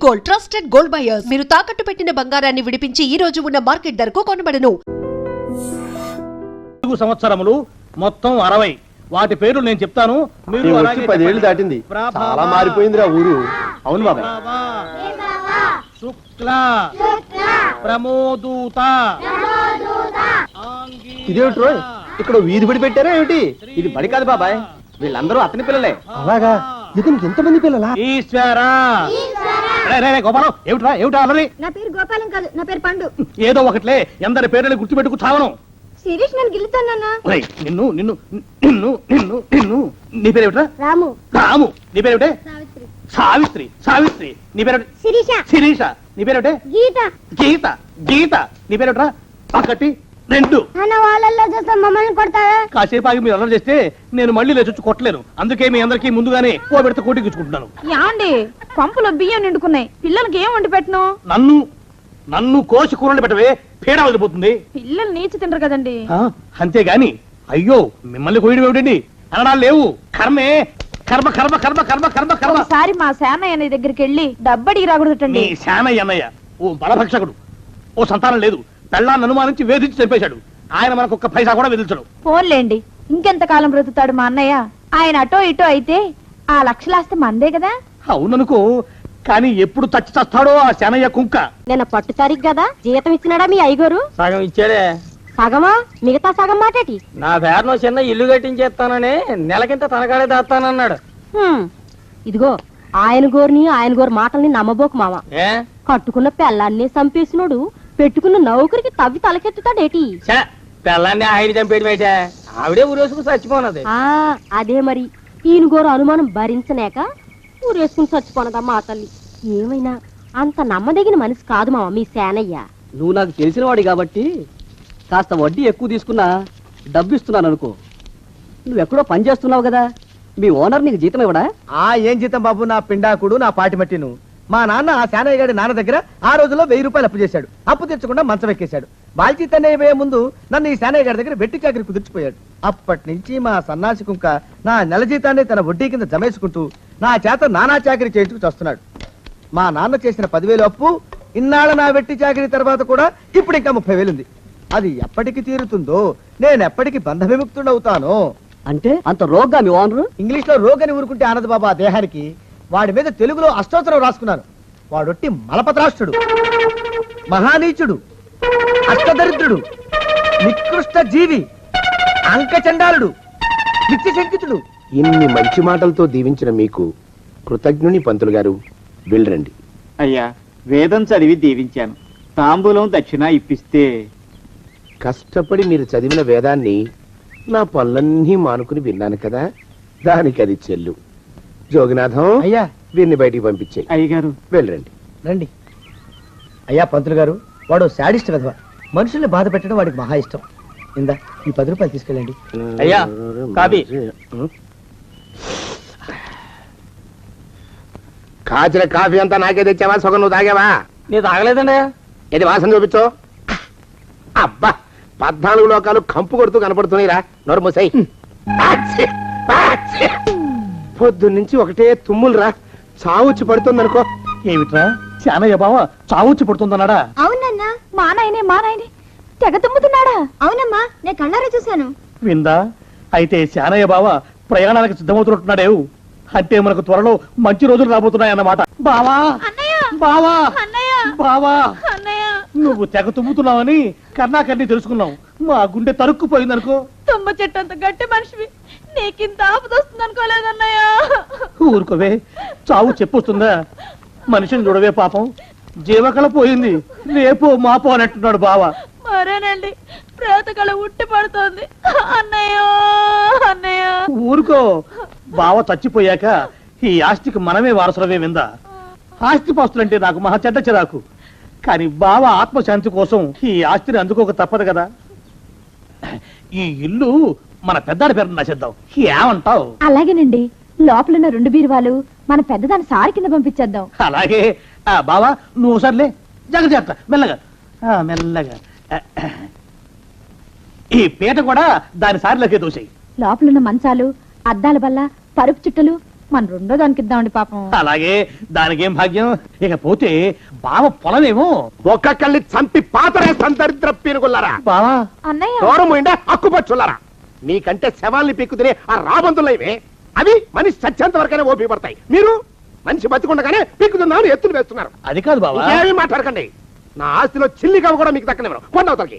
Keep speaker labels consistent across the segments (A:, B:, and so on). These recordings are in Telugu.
A: Gold, trusted gold buyers. మీరు తాకట్టు పెట్టిన బంగారాన్ని విడిపించి ఈ రోజు ఉన్న మార్కెట్ ధరకు కొనబడను.
B: సంవత్సరములు మొత్తం 60. వాటి పేర్లు నేను చెప్తాను. మీరు
C: 10 ఏళ్ళు దాటింది, చాలా మారిపోయిందిరా ఊరు. అవును బాబాయ్.
B: శుక్ల, ప్రమోదూత.
C: ఇదేమిటి రోయ్, ఇక్కడ వీధి బడి పెట్టారా ఏమిటి? ఇది బడి కాదు బాబాయ్, వీళ్ళందరూ అతని పిల్లలే. అలాగా? ఇతనికి ఎంతమంది పిల్లలా?
B: ఈశ్వర. గోపాలం, ఏమిట్రా ఏమిటా అలరి?
D: నా పేరు గోపాలం కాదు, నా పేరు పండు.
B: ఏదో ఒకట్లే, ఎందరి పేర్లని గుర్తుపెట్టుకు చావను.
D: శిరీష్ నన్ను గిలుతానన్నా.
B: నిన్ను నిన్ను నిన్ను నిన్ను నిన్ను నీ పేరేమిట్రా?
D: రాము.
B: రాము. నీ పేరేమిటే? సావిత్రి. సావిత్రి. నీ పేరు?
D: శిరీష.
B: శిరీష. నీ పేరేమిటే?
D: గీత.
B: గీత. గీత. నీ పేరేమిట్రా? ఒకటి 2.
D: అన్న వాళ్ళల్లో చూస్తే మమ్మల్ని కొడతారా?
B: కాసేపు ఆగి మీరు అల్లరి చేస్తే నేను మళ్ళీ లేచొచ్చి కొట్టలేను. అందుకే మీ అందరికీ ముందుగానే ఓ పెడితే కోటికిచ్చుకుంటున్నాను.
E: యాండి, పంపులో బియ్యం నిండుకున్నాయి, పిల్లలకి ఏం వండి పెట్టను?
B: నన్ను కోసి కూరలు పెట్టవే, పేడ వదిలిపోతుంది.
E: పిల్లలు నీచి తింటారు కదండి.
B: అంతేగాని అయ్యో మిమ్మల్ని కోయడం ఏమిటండి అనడాలు లేవు. కర్మే, కర్మ కర్మ కర్మ కర్మ కర్మ కర్మ.
E: ఒకసారి మా శానయ్య అనే దగ్గరికి వెళ్ళి డబ్బడికి రాకూడదటండి.
B: నీ శానయ్య అన్నయ్య ఓ బలభక్షకుడు, ఓ సంతానం లేదు, పెళ్ళాన్ని అనుమానించి వేధించి చంపేశాడు. ఆయన మనకు ఒక్క పైసా కూడా వెదిల్చడు.
E: ఫోన్లేండి, ఇంకెంత కాలం బ్రతుకుతాడు మా అన్నయ్య? ఆయన అటో ఇటో అయితే ఆ లక్షలాస్తే మందే కదా.
B: అవుననుకో, కానీ ఎప్పుడు చచ్చి చస్తాడో ఆ శానయ్య కుంక.
D: నేను పట్టు తారీఖు కదా, జీతం ఇచ్చినాడా మీ అయ్యగారు?
F: సగం ఇచ్చాడే.
D: సగమా? మిగతా సగం మాటేటి?
F: నా పేరును చిన్న ఇల్లు కట్టించేస్తానని నెలకింత తనకాడే దాస్తానన్నాడు.
D: ఇదిగో ఆయన గోరు మాటల్ని నమ్మబోకు మామ. కట్టుకున్న పెళ్ళాన్ని చంపేసినోడు పెట్టుకున్న నౌకరికి తవ్వి తలకెత్తుతాడేటి?
F: పెళ్ళాన్ని ఆయన చంపేయడం ఆవిడే ఊరేసుకుని చచ్చిపోనది.
D: అదే మరి, ఈయన గోరు అనుమానం భరించలేక ఊరేసుకుని చచ్చిపోనదమ్మా ఆ తల్లి. ఏమైనా అంత నమ్మదగిన మనిషి కాదు మామ మీ సేనయ్య.
G: నువ్వు నాకు తెలిసిన వాడి కాబట్టి కాస్త వడ్డీ ఎక్కువ తీసుకున్నా డబ్బు ఇస్తున్నాను అనుకో. నువ్వెక్కడో పని చేస్తున్నావు కదా, మీ ఓనర్ నీకు జీతం ఇవ్వడా?
C: ఏం జీతం బాబు, నా పిండాకుడు, నా పాటి మట్టిను. మా నాన్న ఆ శానయ్య గారి నాన్న దగ్గర ఆ రోజుల్లో 1000 రూపాయలు అప్పు చేశాడు. అప్పు తెచ్చకుండా మంచం ఎక్కేశాడు. బాల్చీతనే పోయే ముందు నన్ను ఈ శానయ్య గారి దగ్గర వెట్టి చాకరి కుదిర్చిపోయాడు. అప్పటి నుంచి మా సన్నాసి కుంక నా నెల జీతాన్ని తన వడ్డీ కింద జమేసుకుంటూ నా చేత నానా చాకరీ చేయించుకు వస్తున్నాడు. మా నాన్న చేసిన 10,000 అప్పు ఇన్నాళ్ళ నా వెట్టి చాకరీ తర్వాత కూడా ఇప్పుడు ఇంకా 30,000 ఉంది. అది ఎప్పటికి తీరుతుందో, నేను ఎప్పటికి బంధ విముక్తుడవుతానో.
G: అంటే అంత రోగ్గా మీ ఓనరు?
C: ఇంగ్లీష్ లో రోగని ఊరుకుంటే ఆనదు బాబా దేహానికి. వాడి మీద తెలుగులో అష్టోత్తరం రాసుకున్నాను. వాడొట్టి మలపత్రాష్ట్రుడు, మహానీచుడు, అష్టదరిద్రుడు, నికృష్ట జీవి, అంకచండాలుడు, నిత్యశంకితుడు.
H: ఇన్ని మంచి మాటలతో దీవించిన మీకు కృతజ్ఞుని పంతులు గారు. వెళ్ళరండి.
I: అయ్యా, వేదం చదివి దీవించాను, తాంబూలం దక్షిణ ఇప్పిస్తే.
H: కష్టపడి మీరు చదివిన వేదాన్ని నా పనులన్నీ మానుకుని విన్నాను కదా, దానికి అది చెల్లు. జోగినాథం,
C: అయ్యా
H: వీరిని బయటికి పంపించే.
I: అయ్యగారు
H: వెళ్ళరండి.
C: రండి. అయ్యా పంతులు గారు, వాడు శాడిస్ట్ విధవ. మనుషుల్ని బాధ పెట్టడం వాడికి మహా ఇష్టం. ఇందా ఈ 10 రూపాయలు తీసుకెళ్ళండి.
F: అయ్యా కాపీ.
H: కాచిన కాఫీ అంతా నాకే తెచ్చావా? సగం నువ్వు తాగావా?
F: నేను తాగలేదండి.
H: ఇది వాసన చూపించు. అబ్బా, 14 లోకాలు కంపు కొడుతూ కనపడుతున్నాయిరా. నోరు మూసాయి. పొద్దున్నుంచి ఒకటే తుమ్ములురా, చావుచ్చి పడుతుందనుకో.
B: ఏమిట్రా శానయ్య బావ చావుచ్చి పడుతుందన్నాడా?
D: అవునన్నా.
E: మా నాయనే తెగ తుమ్ముతున్నాడా?
D: అవునమ్మా, నేను కళ్ళారా చూశాను.
B: విందా? అయితే శానయ్య బావ ప్రయాణానికి సిద్ధమవుతున్నట్టున్నాడేవు. అంటే మనకు త్వరలో మంచి రోజులు రాబోతున్నాయన్నమాట. బావా బావా బావా, నువ్వు తెగ తుమ్ముతున్నావని కర్ణాకర్ణి తెలుసుకున్నావు. మా గుండె తరుక్కుపోయిందనుకో.
E: తుమ్మ చెట్టు అంత గట్టి మనిషివి, నీకింత ఆపద వస్తుంది అనుకోలేదన్నయ్య.
B: ఊరుకోవే, చావు చెప్పొస్తుందా? మనిషిని చూడవే, పాపం జీవకళ పోయింది. రేపో మాపో అన్నట్టున్నాడు బావ.
E: మరేనండి, ప్రేతకళ ఉట్టి పడుతోంది అన్నయ్య. అన్నయ్య
B: ఊరుకో, బావ చచ్చిపోయాక ఈ ఆస్తికి మనమే వారసులమే. విందా? ఆస్తి పాస్తులంటే నాకు మహా చెడ్డ చిరాకు. కానీ బావ ఆత్మశాంతి కోసం ఈ ఆస్తిని అందుకోక తప్పదు కదా. ఈ ఇల్లు మన పెద్దాడి పేరు నచ్చేద్దాం, ఏమంటావు?
E: అలాగేనండి, లోపలున్న 2 బీరువాలు మన పెద్దదాని సారి కింద పంపించేద్దాం.
B: అలాగే. బావా నువ్వు సర్లే, జాగ్రత్త, మెల్లగా మెల్లగా. ఈ పీట కూడా దాని సారిలోకే దోసాయి.
E: లోపలున్న మంచాలు, అద్దాల బల్ల, పరుపు చుట్టలు మన రెండో దానికి ఇద్దామండి పాపం.
B: అలాగే దానికేం భాగ్యం. ఇకపోతే బావ పొలమేమో.
H: ఒక్కొక్కళ్ళని చంపి పాతరేస్తాను దరిద్ర పీనుకున్నారా.
B: బావా
E: అన్నయ్య
H: దూరం పోయిండా అక్కుపచ్చులారా. మీకంటే శవాల్ని పీక్కుతినే ఆ రాబందులైవే అవి మనిషి చచ్చేంత వరకనే ఓపి పడతాయి. మీరు మనిషి బతికుండగానే పీక్కుతున్నామని ఎత్తులు వేస్తున్నారు.
B: అది కాదు బావా.
H: ఏమీ మాట్లాడకండి. నా ఆస్తిలో చిల్లికవ కూడా మీకు దక్కనివ్వరు. కొండవతలకి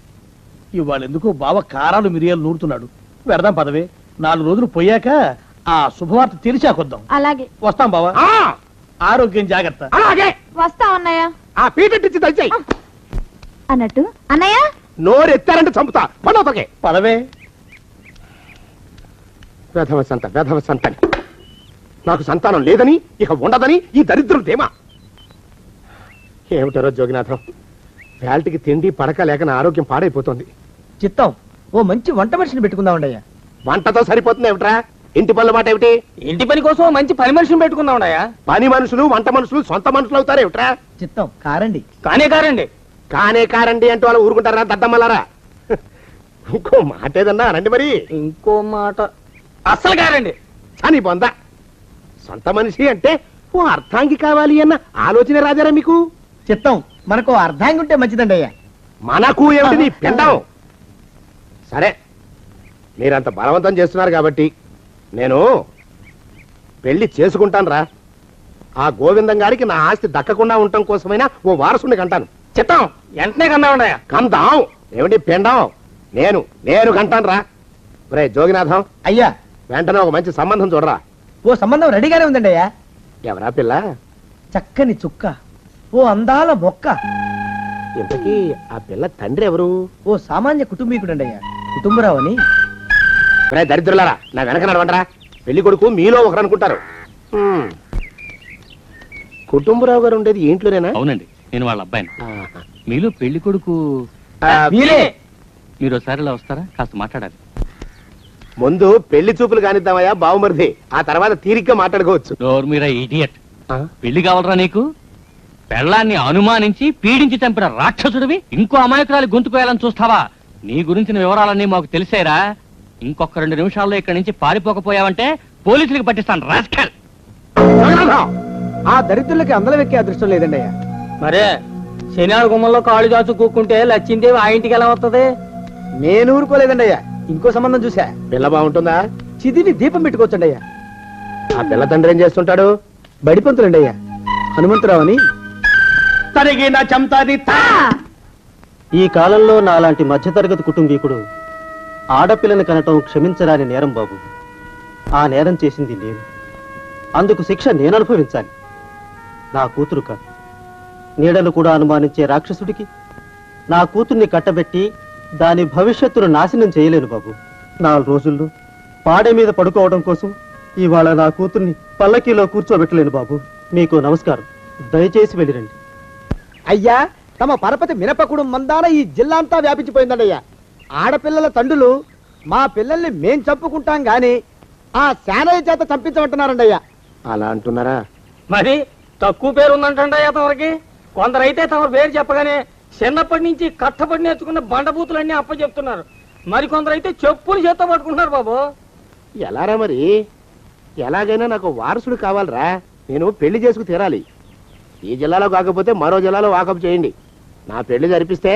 B: ఇవాళ ఎందుకు బావ కారాలు మిరియాలు నూరుతున్నాడు. వెడదాం పదవే. 4 రోజులు పోయాక ఆ శుభవార్త తెలిసాకొద్దాం.
E: అలాగే
B: వస్తాం బావా. ఆరోగ్యం జాగ్రత్త.
H: అలాగే
E: వస్తాం అన్నయ్య.
H: ఆ పీటెట్టించి దయచేయి.
E: అన్నట్టు అన్నయ్య
H: నోరు ఎత్తారంటే చంపుతా. కొండవతలకి
B: పదవే.
H: వేధవ సంతానం. నాకు సంతానం లేదని ఇక ఉండదని ఈ దరిద్రం ధీమా. ఏమిటారో జోగినాథం, వేల్టికి తిండి పడక లేక నా ఆరోగ్యం పాడైపోతుంది.
C: చిత్తం ఓ మంచి వంట మనిషిని పెట్టుకుందామండి అయ్యా.
H: వంటతో సరిపోతుంది ఏమిట్రా? ఇంటి పనుల మాట ఏమిటి?
F: ఇంటి పని కోసం మంచి పని మనిషిని పెట్టుకుందామయ్యా.
H: పని మనుషులు వంట మనుషులు సొంత మనుషులు అవుతారు ఏమిట్రా?
C: చిత్తం కారండి.
F: కారండి
H: కానే కారండి అంటూ వాళ్ళు ఊరుకుంటారా దద్దమ్మలారా? ఇంకో మాట ఏదన్నా రండి మరి.
F: ఇంకో మాట అస్సలు కారండి.
H: చని బొంద. సొంత మనిషి అంటే ఓ అర్థాంగి కావాలి అన్న ఆలోచన రాజారా మీకు?
C: చిత్తం మనకు అర్ధాంగి ఉంటే మంచిదండి అయ్యా.
H: మనకు ఏమిటి నీ పిండం? సరే, మీరంత బలవంతం చేస్తున్నారు కాబట్టి నేను పెళ్లి చేసుకుంటాను రా. ఆ గోవిందం గారికి నా ఆస్తి దక్కకుండా ఉండటం కోసమైనా ఓ వారసుని కంటాను.
F: చిత్తం వెంటనే కన్నామయ్యా.
H: కందాం ఏమిటి పిండం? నేను కంటాను రా. రే జోగినాథం,
C: అయ్యా
H: వెంటనే ఒక మంచి సంబంధం చూడరా.
C: ఓ సంబంధం రెడీగానే ఉందండి అయ్యా.
H: ఎవరా పిల్ల?
C: చక్కని చుక్క, ఓ అందాల మొక్క.
H: ఇంతకీ ఆ పిల్ల తండ్రి ఎవరు?
C: ఓ సామాన్య కుటుంబీకుడండి అయ్యా, కుటుంబరావు అని.
H: రే దరిద్రులారా, నా వెనక నడవండరా. పెళ్లి కొడుకు మీలో ఒకరు అనుకుంటారు. కుటుంబరావు గారు ఉండేది ఇంట్లోనేనా?
J: అవునండి, నేను వాళ్ళ అబ్బాయిని.
H: ఆహా.
J: మీలో పెళ్లి కొడుకు
C: మీరే.
J: మీరు ఒకసారి ఇలా వస్తారా? కాస్త మాట్లాడాలి.
H: ముందు పెళ్లి చూపులు కానిద్దామయ్యా బావుమరిది, ఆ తర్వాత తీరిగ్గా మాట్లాడుకోవచ్చు.
J: మీరా ఇడియట్. పెళ్లి కావాలరా నీకు? పెళ్ళాన్ని అనుమానించి పీడించి చంపిన రాక్షసుడివి ఇంకో అమాయకురాలి గొంతుకోయాలని చూస్తావా? నీ గురించిన వివరాలన్నీ మాకు తెలిసేరా. ఇంకొక 2 నిమిషాల్లో ఇక్కడి నుంచి పారిపోకపోయావంటే పోలీసులకు పట్టిస్తాను. రాస్కల్.
C: ఆ దరిద్రులకి అందలం ఎక్కే అదృష్టం లేదండి అయ్యా.
F: మరే శనివారం గుమ్మంలో కాళ్ళు దాచు కూకుంటే లచ్చిందేవి ఆ ఇంటికి ఎలా వస్తుంది?
C: నేను ఊరుకోలేదండి అయ్యా. ఇంకో సంబంధం చూసా.
H: పిల్ల బాగుంటుందా?
C: చిదివి దీపం పెట్టుకోవచ్చండి అయ్యా.
H: ఆ పిల్ల తండ్రి ఏం చేస్తుంటాడు?
C: బడిపంతులండి అయ్యా, హనుమంతరావు అని.
B: తరిగిన చంతాది
G: ఈ కాలంలో నాలాంటి మధ్యతరగతి కుటుంబీకుడు ఆడపిల్లని కనటం క్షమించరాని నేరం బాబు. ఆ నేరం చేసింది నేను. అందుకు శిక్ష నేను అనుభవించాలి. నా కూతురు కాదు, నీడను కూడా అనుమానించే రాక్షసుడికి నా కూతుర్ని కట్టబెట్టి దాని భవిష్యత్తును నాశనం చేయలేను బాబు. 4 రోజుల్లో పాడె మీద పడుకోవడం కోసం ఇవాళ నా కూతుర్ని పల్లకీలో కూర్చోబెట్టలేను బాబు. మీకు నమస్కారం, దయచేసి వెళ్ళిరండి.
C: అయ్యా, తమ పరపతి మినపకుడు మందాన ఈ జిల్లా అంతా వ్యాపించిపోయిందండి అయ్యా. ఆడపిల్లల తండ్రులు మా పిల్లల్ని మేం చంపుకుంటాం గాని ఆ శానయ్య చేత చంపించమంటున్నారండి అయ్యా.
H: అలా అంటున్నారా?
F: మరి తక్కువ పేరు ఉందంటయ్యా తమరికి. కొందరైతే తమ పేరు చెప్పగానే చిన్నప్పటి నుంచి కట్టపడి నేర్చుకున్న బండబూతులన్నీ అప్పచెప్తున్నారు. మరి కొందరైతే చెప్పులు చేత్తో పట్టుకుంటున్నారు బాబు.
H: ఎలారా మరి? ఎలాగైనా నాకు వారసుడు కావాలరా. నేను పెళ్లి చేసుకు తీరాలి. ఈ జిల్లాలో కాకపోతే మరో జిల్లాలో వాకప్ చేయండి. నా పెళ్లి జరిపిస్తే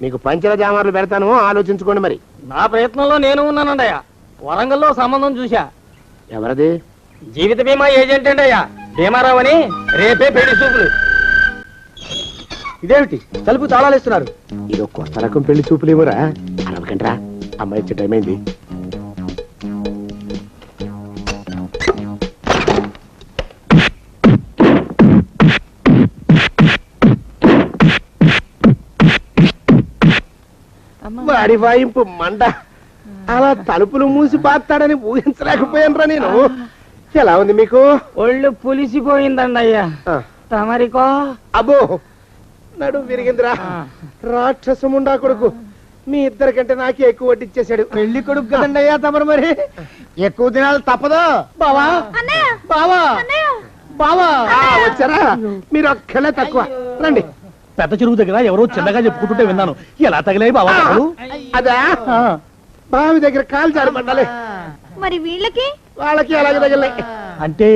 H: మీకు పంచల జామార్లు పెడతాను, ఆలోచించుకోండి మరి.
F: నా ప్రయత్నంలో నేను ఉన్నానండయ్యా. వరంగల్లో సంబంధం చూశా.
H: ఎవరది?
F: జీవిత బీమా ఏజెంట్ అండి అయ్యా, భీమారావు అని. రేపే పెళ్లి చూపులు.
C: ఇదేమిటి తలుపు తాళాలేస్తున్నారు?
H: ఇది కొత్త రకం పెళ్లి చూపులేమోరా. అరవకండ్రా, అమ్మాయి ఇచ్చే టైం అయింది. వాడి వాయింపు మండ. అలా తలుపులు మూసి పాతాడని ఊహించలేకపోయానురా నేను. ఎలా ఉంది మీకు?
F: ఒళ్ళు పులిసిపోయిందండి అయ్యా. తమరికో?
H: అబ్బో, నడు విరిగిందిరా. రాక్షసముండా కొడుకు మీ ఇద్దరికంటే నాకే ఎక్కువ వడ్డిచ్చేశాడు.
C: పెళ్లి కొడుకు కదండి అయ్యా తమరు, మరి ఎక్కువ దినాలు తప్పదు.
B: బావా బావా బావా
H: వచ్చారా? మీరు ఒక్కలే తక్కువ. రండి.
B: పెద్ద చెరువు దగ్గర ఎవరో చిన్నగా చెప్పుకుంటుంటే విన్నాను. ఎలా తగిలాయి బావా?
H: అదా బావి దగ్గర కాలు జారి పడ్డాలి.
E: మరి వీళ్ళకి
H: వాళ్ళకి అలాగే తగిలాయి.
B: అంటే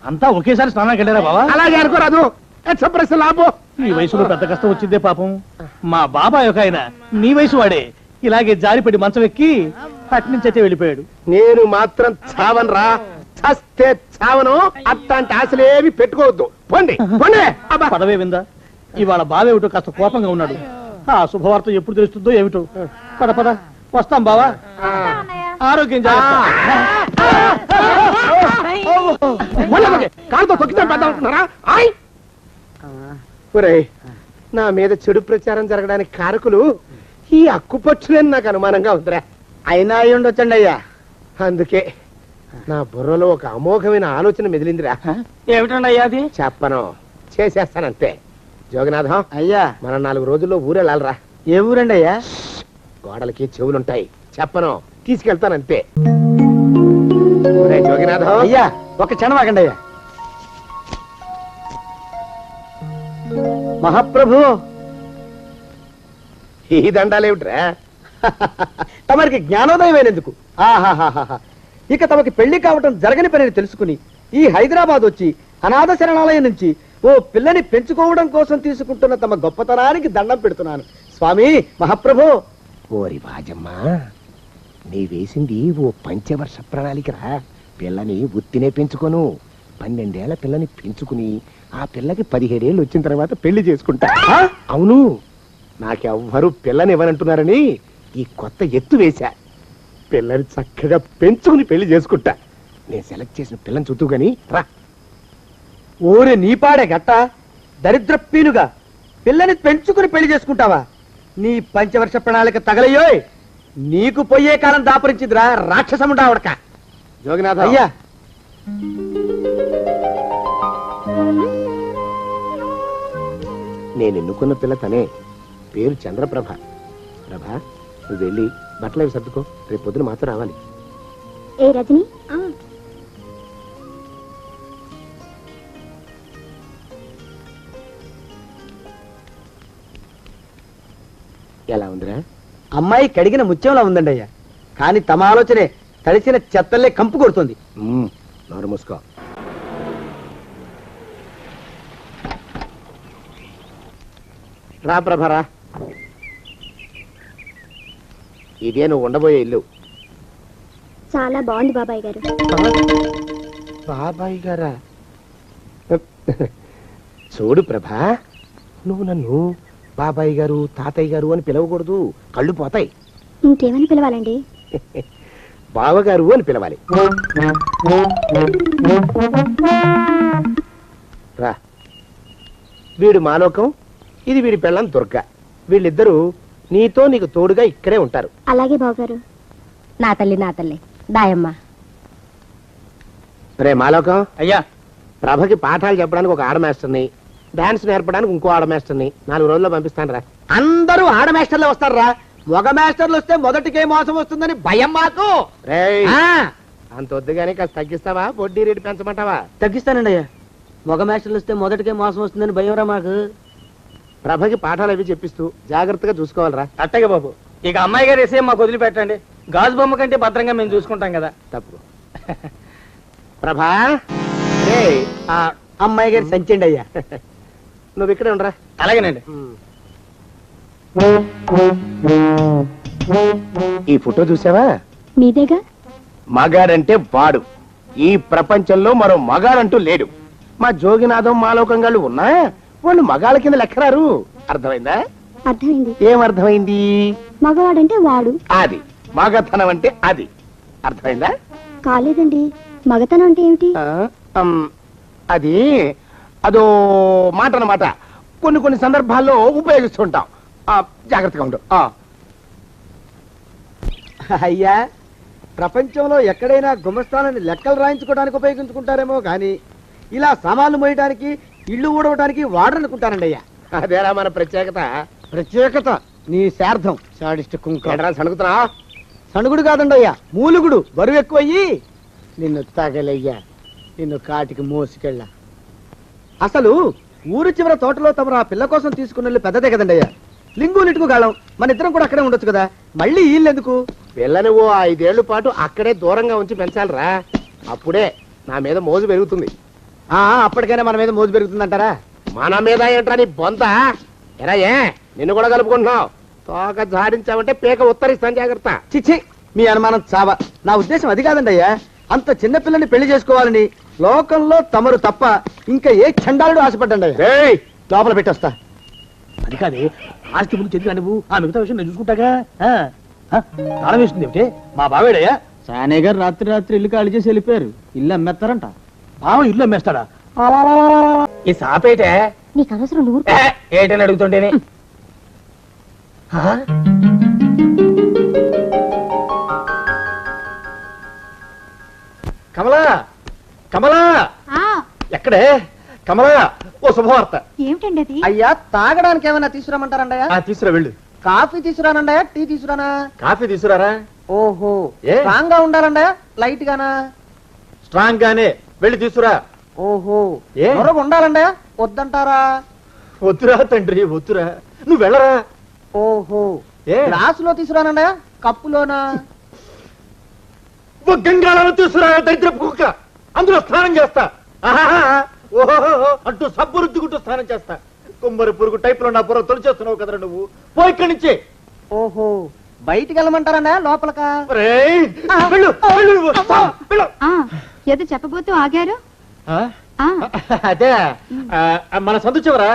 B: అంతా ఒకేసారి స్నానానికి వెళ్ళారా బావా?
H: అలాగే అనుకోరాదు. ప్రశ్న లాభం.
B: ఈ వయసులో పెద్ద కష్టం వచ్చిందే పాపం. మా బాబాయ్ ఒక ఆయన నీ వయసు వాడే ఇలాగే జారిపడి మంచం ఎక్కి అట్నుంచి అయితే వెళ్ళిపోయాడు.
H: నేను మాత్రం చావనరా, చస్తే చావను. అట్లాంటి ఆశలేవి పెట్టుకోవద్దు. పోండి పోండి. అబ్బా.
B: పదవే విందా, ఇవాళ బావేమిటో కాస్త కోపంగా ఉన్నాడు. ఆ శుభవార్త ఎప్పుడు తెలుస్తుందో ఏమిటో. పద పద, వస్తాం బావా. ఆరోగ్యం జాగ్రత్త.
H: కాలుతో తొక్కితే పెద్ద అనుకుంటున్నారా? ఒరేయ్, నా మీద చెడు ప్రచారం జరగడానికి కారకులు ఈ అక్కుపచ్చులని నాకు అనుమానంగా ఉందిరా.
C: అయినా అయి ఉండొచ్చండి అయ్యా.
H: అందుకే నా బుర్రలో ఒక అమోఘమైన ఆలోచన మెదిలిందిరా.
F: ఏమిటండి అయ్యా అది?
H: చెప్పను, చేసేస్తానంతే. జోగినాథం
C: అయ్యా,
H: మనం 4 రోజుల్లో ఊరెళ్ళాలరా.
C: ఏ ఊరండి అయ్యా?
H: గోడలకి చెవులుంటాయి, చెప్పను, తీసుకెళ్తానంతే. ఒరేయ్ జోగినాథం.
C: అయ్యా, ఒక క్షణం ఆగండి అయ్యా. మహాప్రభు,
H: ఈ దండాలేమిట్రా?
C: తమరికి జ్ఞానోదయమైనందుకు ఆహాహాహా. ఇక తమకి పెళ్లి కావటం జరగని పనిని తెలుసుకుని ఈ హైదరాబాద్ వచ్చి అనాథ శరణాలయం నుంచి ఓ పిల్లని పెంచుకోవడం కోసం తీసుకుంటున్న తమ గొప్పతనానికి దండం పెడుతున్నాను స్వామి. మహాప్రభు.
H: ఓరి వాజమ్మా, నీ వేసింది ఓ పంచవర్ష ప్రణాళికరా. పిల్లని ఉత్తినే పెంచుకోను, 12 ఏళ్ల పిల్లని పెంచుకుని ఆ పిల్లకి 17 ఏళ్ళు వచ్చిన తర్వాత పెళ్లి చేసుకుంటా. అవును, నాకెవ్వరూ పిల్లని ఇవ్వనంటున్నారని ఈ కొత్త ఎత్తు వేశా. పిల్లని చక్కగా పెంచుకుని పెళ్లి చేసుకుంటా. నేను సెలెక్ట్ చేసిన పిల్లని చుట్టూ గాని రా.
C: ఓరే నీపాడే గట్ట, దరిద్ర పీనుగా పిల్లని పెంచుకుని పెళ్లి చేసుకుంటావా? నీ పంచవర్ష ప్రణాళిక తగలయ్యోయ్. నీకు పోయే కాలం దాపరించిందిరా రాక్షసముడా ఉడక.
H: జోగినాథ
C: అయ్యా,
H: నేను ఎన్నుకున్న పిల్ల తనే. పేరు చంద్రప్రభ. ప్రభ, నువ్వు వెళ్ళి బట్టలు అవి సర్దుకో, రేపు పొద్దున మాతో రావాలి.
D: ఏ రజని,
H: ఎలా ఉందిరా?
C: అమ్మాయి కడిగిన ముత్యంలా ఉందండి అయ్యా. కానీ తమ ఆలోచనే తడిసిన చెత్తల్లే కంపు కొడుతుంది.
H: నోరు మూసుకో. రా ప్రభరా, ఇదే నువ్వు ఉండబోయే ఇల్లు.
D: చాలా బాగుంది బాబాయ్ గారు.
H: బాబాయ్ గారా? చూడు ప్రభా, నువ్వు నన్ను బాబాయ్ గారు తాతయ్య గారు అని పిలవకూడదు, కళ్ళు పోతాయి.
D: ఇంకేమని పిలవాలండి?
H: బావగారు అని పిలవాలి. రా, వీడు మాలోకం, ఇది వీడి పెళ్ళం దుర్గ. వీళ్ళిద్దరూ నీతో నీకు తోడుగా ఇక్కడే ఉంటారు.
D: అలాగే బావగారు. నా తల్లి దాయమ్మ.
H: రే మాలోకం,
F: అయ్యా,
H: ప్రభకి పాఠాలు చెప్పడానికి ఒక ఆడ మాస్టర్ని, డాన్స్ నేర్పడానికి ఇంకో ఆడ మాస్టర్ని 4 రోజుల్లో పంపిస్తాను రా.
C: అందరూ ఆడ మాస్టర్లే వస్తారా? మగ మాస్టర్లు వస్తే మొదటికే మోసం వస్తుందని భయం మాకు.
H: రేయ్,
C: ఆ,
H: అంత వద్దుగానే కాస్త తగ్గిస్తావా? వడ్డీ రేటు పెంచమంటావా?
C: తగ్గిస్తానండి అయ్యా. మగ మాస్టర్లు వస్తే మొదటికే మోసం వస్తుందని భయంరా మాకు.
H: ప్రభకి పాఠాలు అవి చెప్పిస్తూ జాగ్రత్తగా చూసుకోవాలరా.
F: అట్టగే బాబు. ఇక అమ్మాయి గారు వేసే మాకు వదిలిపెట్టండి. గాజు బొమ్మ కంటే భద్రంగా మేము చూసుకుంటాం కదా.
H: తప్పు. ప్రభా, రేయ్,
C: ఆ అమ్మాయి గారి సంచండి అయ్యా.
H: నువ్వు ఇక్కడే ఉండరా.
F: అలాగేనండి.
H: ఈ ఫోటో చూసావా?
D: మీదేగా.
H: మగాడంటే వాడు. ఈ ప్రపంచంలో మరో మగాడంటూ లేడు. మా జోగినాథం మాలోకంగాళ్ళు ఉన్నా వాళ్ళు మగాళ్ళ కింద లెక్కరారు. అర్థమైందా?
D: అర్థమైంది.
H: ఏం అర్థమైంది?
D: మగవాడంటే వాడు.
H: అది మగతనం అంటే అది. అర్థమైందా?
D: కాలేదండి. మగతనం అంటే ఏమిటి?
H: అది అదో మాట అన్నమాట. కొన్ని సందర్భాల్లో ఉపయోగిస్తుంటాం. జాగ్రత్తగా ఉండు.
C: అయ్యా, ప్రపంచంలో ఎక్కడైనా గుమస్తాలని లెక్కలు రాయించుకోవడానికి ఉపయోగించుకుంటారేమో గాని ఇలా సామాన్లు మోయడానికి, ఇల్లు ఊడవడానికి వాడరనుకుంటానండి అయ్యా.
H: అదేరా మన ప్రత్యేకత.
C: ప్రత్యేకత నీ శార్థం సాడిస్ట్ కుంక.
H: సణుకుతున్నా?
C: సణుగుడు కాదండి అయ్యా, మూలుగుడు. బరువు ఎక్కువయ్యి నిన్ను తగలయ్యా, నిన్ను కాటికి మోసుకెళ్ళా. అసలు ఊరు చివర తోటలో తమరు ఆ పిల్ల కోసం తీసుకున్న పెద్దదే కదండి అయ్యా. లింగు లిటుకు గాళం, మన ఇద్దరం కూడా అక్కడే ఉండొచ్చు కదా. మళ్ళీ వీళ్ళెందుకు?
H: పిల్లని ఓ 5 ఏళ్ల పాటు అక్కడే దూరంగా ఉంచి పెంచాలిరా. అప్పుడే నా మీద మోజు పెరుగుతుంది.
C: అప్పటికైనా మన మీద మోజు పెరుగుతుందంటారా?
H: మన మీద ఏంట్రా నీ బొంత? ఎరా ఏ నిన్ను కూడా కలుపుకుంటున్నావు? తోక జాడించావంటే పీక ఉత్తరిస్తాను, జాగ్రత్త.
C: చిచ్చి, మీ అనుమానం చావా. నా ఉద్దేశం అది కాదండి అయ్యా. అంత చిన్న పిల్లని పెళ్లి చేసుకోవాలని లోకంలో తమరు తప్ప ఇంకా ఏ చండాలుడు ఆశపడ్డండి అయ్యా.
H: ఏయ్,
C: లోపల పెట్టొస్తా.
B: అది కాదే, ఆస్తి ముందు చెందుగా నువ్వు ఆ మిగతా విషయం నేను చూసుకుంటాగా. తాళం వేస్తుంది ఏమిటి? మా బావేడయ్యా.
I: సానయ్య గారు రాత్రి ఇల్లు ఖాళీ చేసి వెళ్ళిపోయారు. ఇల్లు అమ్మేస్తారంట.
B: బావ ఇల్లు అమ్మేస్తాడా?
F: ఈ సాపేటే
D: నీకు అవసరం నువ్వు
F: ఏంటని అడుగుతుంటేనే.
B: కమలా, కమలా, ఎక్కడే కమలా? ఓ శుభవార్త.
E: ఏమిటండి అది?
C: అయ్యా, తాగడానికి ఏమైనా తీసుకురామంటారండయ్యా?
B: తీసుకురా వెళ్ళు.
C: కాఫీ తీసుకురానండయా, టీ తీసుకురానా?
B: కాఫీ తీసుకురారా.
C: ఓహో,
B: ఏ?
C: స్ట్రాంగ్ గా ఉండాలండయా, లైట్ గానా?
B: స్ట్రాంగ్ గానే వెళ్ళి తీసుకురా.
C: ఓహో,
B: ఏ?
C: మరొక ఉండాలండయా, వద్దంటారా?
B: వద్దురా తండ్రి, వద్దురా, నువ్వు వెళ్ళరా.
C: ఓహో,
B: ఏ?
C: గ్లాసులో తీసుకురానండయా, కప్పులోనా?
B: ఓ గంగాళాలు తీసుకురా, దరిద్రపు కుక్క. అందులో స్నానం చేస్తా. ఆహాహా, ఓహో అంటూ సబ్బు రుద్దుకుంటూ స్నానం చేస్తా. కుమ్మరి పురుగు టైప్ లో నా బుర్ర తొలిచేస్తున్నావు కదరా నువ్వు. పో ఇక్కడి నుంచి.
C: ఓహో, బయటికి వెళ్ళమంటారండయా, లోపలకా?
B: ఒరేయ్, వెళ్ళు, వెళ్ళు, వెళ్ళు.
E: ఏదో చెప్పబోతూ ఆగారు.
B: అదే మన సందు చివరా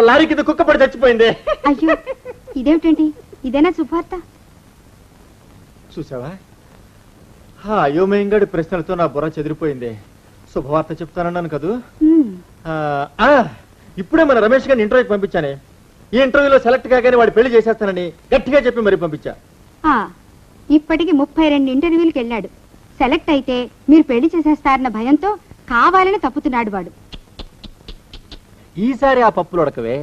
B: లారీ కింద కుక్క పడి చచ్చిపోయింది.
E: అయ్యో, ఇదేమిటండి? ఇదేనా శుభార్త?
B: చూసావా, అయోమయంగాడి ప్రశ్నలతో నా బుర్ర చెదిరిపోయింది. శుభవార్త చెప్తానన్నాను కదూ. ఇప్పుడే మన రమేష్ గారిని ఇంటర్వ్యూకి పంపించానే. ఈ ఇంటర్వ్యూలో సెలెక్ట్ కాగానే వాడు పెళ్లి చేసేస్తానని గట్టిగా చెప్పి మరి పంపించా.
E: ఇప్పటికి 32 ఇంటర్వ్యూలకు వెళ్ళాడు. సెలెక్ట్ అయితే మీరు పెళ్లి చేసేస్తారన్న భయంతో కావాలని తప్పుతున్నాడు వాడు.
B: ఈసారి ఆ పప్పులు ఉడకవే.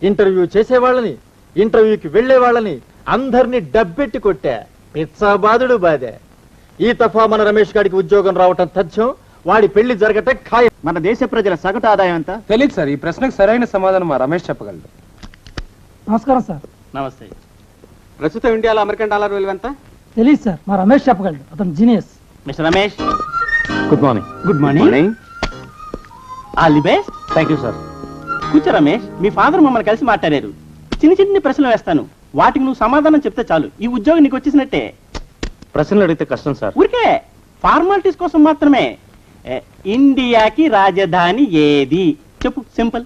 B: ఇంటర్వ్యూ చేసేవాళ్ళని, ఇంటర్వ్యూకి వెళ్లే వాళ్ళని అందరినీ డబ్బెట్టి కొట్టా. పిచ్చాబాదుడు బాధే. ఈ తఫా మన రమేష్ గారికి ఉద్యోగం రావటం తథ్యం. వాడి పెళ్లి జరగటం ఖాయం.
I: మన దేశ ప్రజల సగటు ఆదాయం ఎంత?
F: తెలియదు సార్. ఈ ప్రశ్నకు సరైన సమాధానం మా రమేష్ చెప్పగలడు.
K: నమస్కారం సార్.
G: నమస్తే.
I: ప్రస్తుతం ఇండియాలో అమెరికన్ డాలర్ విలువ ఎంత?
K: తెలియదు సార్, మా రమేష్ చెప్పగలడు, అతను genius.
G: Mister Ramesh,
B: good morning.
G: Good morning. All the best.
B: Thank you sir.
G: కూర్చో రమేష్, మీ ఫాదర్ మమ్మల్ని కలిసి మాట్లాడారు. చిన్న చిన్న ప్రశ్నలు వేస్తాను, వాటికి నువ్వు సమాధానం చెప్తే చాలు. ఈ ఉద్యోగం నీకు వచ్చేసినట్టే.
B: ప్రశ్నలు అడిగితే కష్టం సార్.
G: ఊరికే ఫార్మాలిటీస్ కోసం మాత్రమే. ఇండియాకి రాజధాని ఏది చెప్పు. సింపుల్.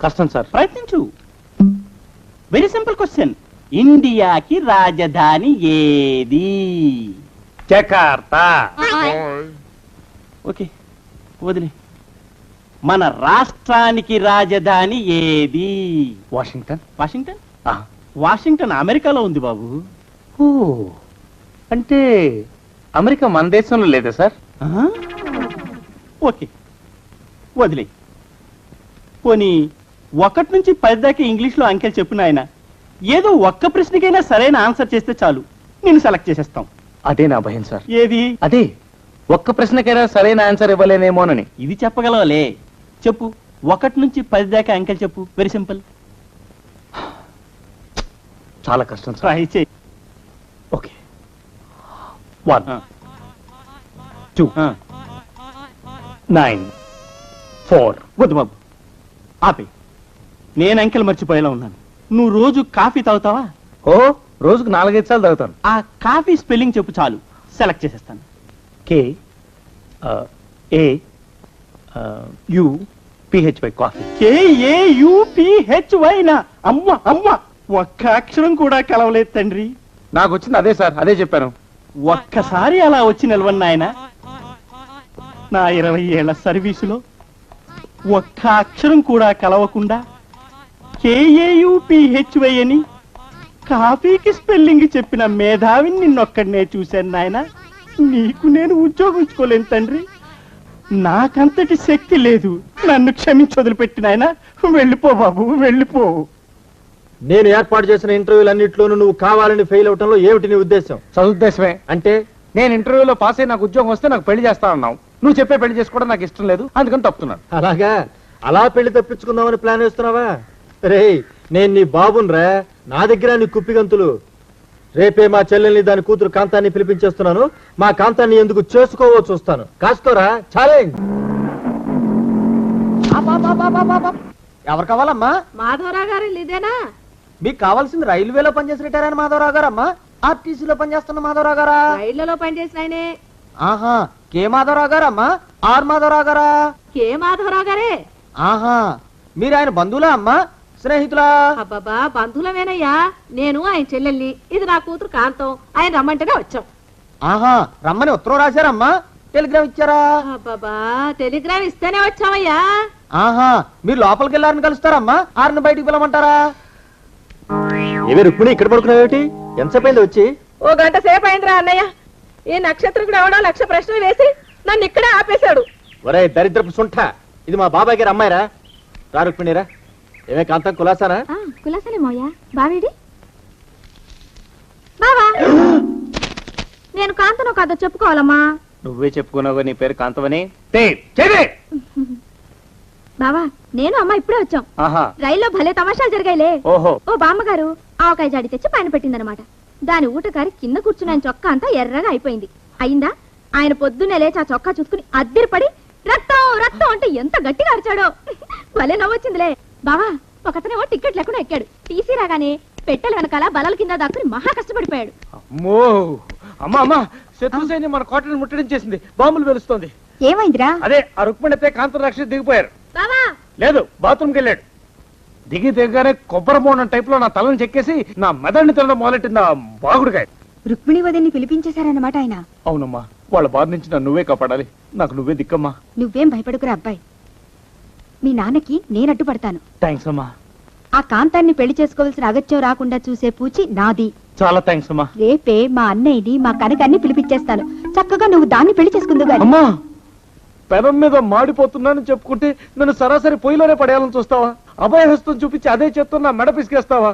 B: కష్టం సార్.
G: ప్రయత్నించు. Very simple question. ఇండియాకి రాజధాని ఏది?
B: జకార్తా.
G: ఓకే, వదిలే. మన రాష్ట్రానికి రాజధాని ఏది?
B: వాషింగ్టన్.
G: వాషింగ్టన్? వాషింగ్టన్ అమెరికాలో ఉంది బాబు.
B: అంటే అమెరికా మన దేశంలో లేదా సార్?
G: ఓకే, వదిలే. పోనీ 1 నుంచి 10 దాకా ఇంగ్లీష్లో అంకెలు చెప్పు నాయన. ఏదో ఒక్క ప్రశ్నకైనా సరైన ఆన్సర్ చేస్తే చాలు, నేను సెలెక్ట్ చేసేస్తాం.
B: అదే నా భయం సార్.
G: ఏది?
B: అదే, ఒక్క ప్రశ్నకైనా సరైన ఆన్సర్ ఇవ్వలేనేమోనని.
G: ఇది చెప్పగలవాలే. చెప్పు. 1 నుంచి 10 దాకా అంకెలు చెప్పు. Very simple.
B: చాలా కష్టం సార్.
G: ట్రై చేయి.
B: ఓకే. 1 2 9 4.
G: వద్దు బాబు, ఆపే. నేను అంకెలు మర్చిపోయేలా ఉన్నాను. నువ్వు రోజు కాఫీ తాగుతావా?
B: ఓ, రోజుకు 4-5 సార్లు తాగుతాను.
G: ఆ కాఫీ స్పెల్లింగ్ చెప్పు చాలు, సెలెక్ట్ చేసేస్తాను.
B: KAUPHY coffee.
G: KAUPHY నా? అమ్మ అమ్మ, ఒక్క అక్షరం కూడా కలవలేదు తండ్రి.
B: నాకు వచ్చింది అదే సార్, అదే చెప్పాను.
G: ఒక్కసారి అలా వచ్చి నిలవన్నాయన. నా 20 ఏళ్ల సర్వీసులో ఒక్క అక్షరం కూడా కలవకుండా KAUPHY అని కాఫీకి స్పెల్లింగ్ చెప్పిన మేధావిని నిన్నొక్కడనే చూశాను నాయన. నీకు నేను ఉద్యోగించుకోలేను తండ్రి. నాకంతటి శక్తి లేదు. నన్ను క్షమించి వదిలిపెట్టిన ఆయన. వెళ్ళిపో బాబు, వెళ్ళిపో.
B: నేను ఏర్పాటు చేసిన ఇంటర్వ్యూలన్నింటిలోనూ నువ్వు కావాలని ఫెయిల్ అవటంలో ఏమిటి నీ ఉద్దేశం?
H: చదువుద్దేశమే.
B: అంటే
H: నేను ఇంటర్వ్యూలో పాస్ అయ్యి నాకు ఉద్యోగం వస్తే నాకు పెళ్లి చేస్తా అన్నావు. నువ్వు చెప్పే పెళ్లి చేసుకోవడం నాకు ఇష్టం లేదు, అందుకని తప్పుతున్నాను.
B: అలాగా? అలా పెళ్లి తప్పించుకుందామని ప్లాన్ వేస్తున్నావా? రేయ్, నేను నీ బాబునరా, నా దగ్గర నీ కుప్పిగంతులు.
C: రేపే మా చెల్లెల్ని దాని కూతురు కాంతాన్ని పిలిపించేస్తున్నాను. మా కాంతాన్ని ఎందుకు చేసుకోవో చూస్తాను. కాసుకోరా ఛాలెంజ్. ఎవరు కావాలమ్మా?
D: మాధవరావు గారు ఇదేనా?
C: మీకు కావాల్సింది రైల్వేలో పనిచేసి రిటైర్ అయిన మాధవరావు గారమ్మా, ఆర్టీసీలో పనిచేస్తున్న మాధవరావు గారా?
D: రైళ్లలో పనిచేసిన ఆయనే.
C: ఆహా, కే మాధవరావు గారమ్మా? ఆర్ మాధవరావు గారా?
D: కే మాధవరావు గారే.
C: ఆహా, మీరు ఆయన బంధువులా అమ్మా, స్నేహితులా?
D: అబ్బాబా, బంధువులమేనయ్యా. నేను ఆయన చెల్లెల్ని, ఇది నా కూతురు కాంతం. ఆయన రమ్మంటేనే వచ్చాం.
C: ఆహా, రమ్మని ఉత్తరం రాశారమ్మా? టెలిగ్రామ్ ఇచ్చారా?
D: అబ్బాబా, టెలిగ్రామ్ ఇస్తేనే వచ్చామయ్యా.
C: ఆహా, మీరు లోపలికి వెళ్ళారని కలుస్తారమ్మా, ఆరిని బయటికి పిలవమంటారా? ఏమి రుక్మిణి ఇక్కడ పడుకున్నావేటి? ఎంతసేపు అయింది వచ్చి?
D: ఓ గంట సేపు అయిందిరా అన్నయ్య. ఈ నక్షత్రం ఎవడో 1,00,000 ప్రశ్నలు వేసి నన్ను ఇక్కడే ఆపేశాడు.
C: ఒరే దరిద్రపు సుంఠ, ఇది మా బాబాయ్ గారి అమ్మాయిరా. రా రుక్మిణిరా. ఏమే కాంతం కులాసానా?
E: కులాసలే మోయా. బావేడి బావా? నేను కాంతను కాదో చెప్పుకోవాలమ్మా.
I: నువ్వే చెప్పుకున్నావు నీ పేరు కాంతమని.
E: బావా, నేను అమ్మ ఇప్పుడే వచ్చాం.
I: ఆహా,
E: రైల్లో భలే తమాషాలు జరిగాయిలే.
I: ఓహో.
E: ఓ బామ్మగారు ఆవకాయ జాడి తెచ్చి పైన పెట్టిందనమాట. దాని ఊటకారి కింద కూర్చున్న ఆయన చొక్కా అంతా ఎర్రగా అయిపోయింది. అయిందా? ఆయన పొద్దున్నే లేచి ఆ చొక్కా చూసుకుని అద్దరిపడి రక్తం రక్తం అంటే ఎంత గట్టిగా అరిచాడో. భలే నవ్వొచ్చిందిలే. బావా, ఒకతనేమో టికెట్ లేకుండా ఎక్కాడు. టీసీ రాగానే పెట్టెల వెనకాల బలల కింద దాక్కుని మహా కష్టపడిపోయాడు.
B: అమ్మో, అమ్మా అమ్మా, శత్రు సైన్యం మన కోటను ముట్టడించేసింది. బాంబులు వెలుస్తోంది.
E: ఏమైందిరా?
B: అదే ఆ రుక్మిణితే కాంతం రాక్షసి దిగిపోయారు.
E: బావా,
B: లేదు, బాత్రూమ్కి వెళ్ళాడు. దిగగానే కొబ్బరి బోండం టైప్ లో నా తలను చెక్కేసి నా మెదడుని తినడం మొదలెట్టింది ఆ బాగుడుగాయ.
E: రుక్మిణి వదిన్ని పిలిపించేశారన్నమాట ఆయన.
B: అవునమ్మా, వాళ్ళ బాధ నుంచి నన్ను నువ్వే కాపాడాలి. నాకు నువ్వే దిక్కమ్మా.
E: నువ్వేం భయపడుకురా అబ్బాయి. మీ నాన్నకి నేను అడ్డుపడతాను.
B: థ్యాంక్స్ అమ్మా.
E: ఆ కాంతాన్ని పెళ్లి చేసుకోవాల్సిన అగత్యం రాకుండా చూసే పూచి నాది.
B: చాలా థ్యాంక్స్ అమ్మా.
E: రేపే మా అన్నయ్యని మా కనకాన్ని పిలిపించేస్తాను. చక్కగా నువ్వు దాన్ని పెళ్లి చేసుకుందు గాని.
B: అమ్మా, పెనం మీద మాడిపోతున్నానని చెప్పుకుంటే నన్ను సరాసరి పొయ్యిలోనే పడేయాలని చూస్తావా? అభయహస్తం చూపించి అదే చేస్తున్నా మెడ పిసికేస్తావా?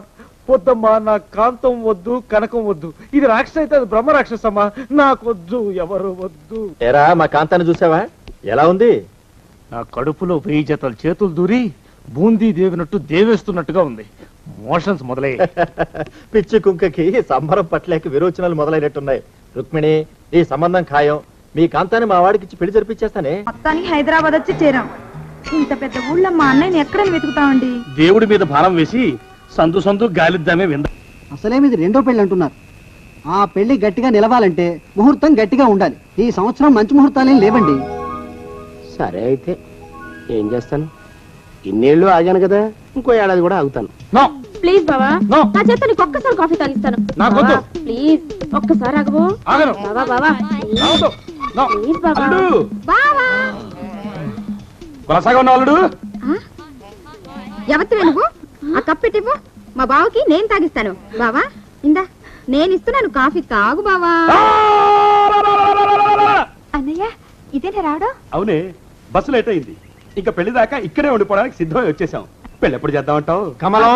B: వద్దమ్మా, నా కాంతం వద్దు, కనకం వద్దు. ఇది రాక్షస అయితే అది బ్రహ్మ రాక్షసమ్మా. నాకొద్దు, ఎవరు వద్దు.
C: ఏరా మా కాంతాన్ని చూసావా? ఎలా ఉంది?
B: నా కడుపులో 1000 జతల చేతులు దూరి బూందీ దేవినట్టు దేవేస్తున్నట్టుగా ఉంది. మోషన్స్ మొదలయ్యాయి.
C: పిచ్చి కుంకకి సంబరం పట్లేక విరోచనాలు మొదలైనట్టున్నాయి. రుక్మిణి, ఈ సంబంధం ఖాయం. మీ కాంతాన్ని మా వాడికి ఇచ్చి పెళ్లి జరిపించేస్తానే.
E: మొత్తానికి హైదరాబాద్ వచ్చి చేరాం. ఇంత పెద్ద ఊళ్ళో మా అన్నయ్యని ఎక్కడని వెతుకుతామండి?
B: దేవుడి మీద భారం వేసి సందు సందు గాలిద్దామే వింద.
L: అసలేమిది రెండో పెళ్లి అంటున్నారు. ఆ పెళ్లి గట్టిగా నిలవాలంటే ముహూర్తం గట్టిగా ఉండాలి. ఈ సంవత్సరం మంచి ముహూర్తాలేం లేవండి.
H: సరే అయితే ఏం చేస్తాను? ఇన్నేళ్ళు ఆగాను కదా, ఇంకో ఏడాది కూడా ఆగుతాను.
D: ప్లీజ్ బావా,
B: No.
D: నా చేత నీకు ఒక్కసారి కాఫీ తాగిస్తాను.
B: నాకొద్దు.
D: ప్లీజ్ ఒక్కసారి ఆగవు.
B: ఆగను.
D: బావా బావా,
B: రావద్దు. No.
D: ప్లీజ్ బావా.
B: అల్లుడు,
E: బావా,
B: కొనసాగా ఉన్న అల్లుడు.
E: ఎవరితో నువ్వు? ఆ కప్పెట్టివ్వు, మా బావకి నేను తాగిస్తాను. బావా, ఇందా నేను ఇస్తున్నాను కాఫీ, తాగు బావా. అన్నయ్య, ఇదేనా రావడం?
B: అవునే, బస్సు లేట్ అయింది. ఇంకా పెళ్లి దాకా ఇక్కడే ఉండిపోవడానికి సిద్ధమై వచ్చేసాం. పెళ్లి ఎప్పుడు చేద్దామంటావు?
C: కమలం,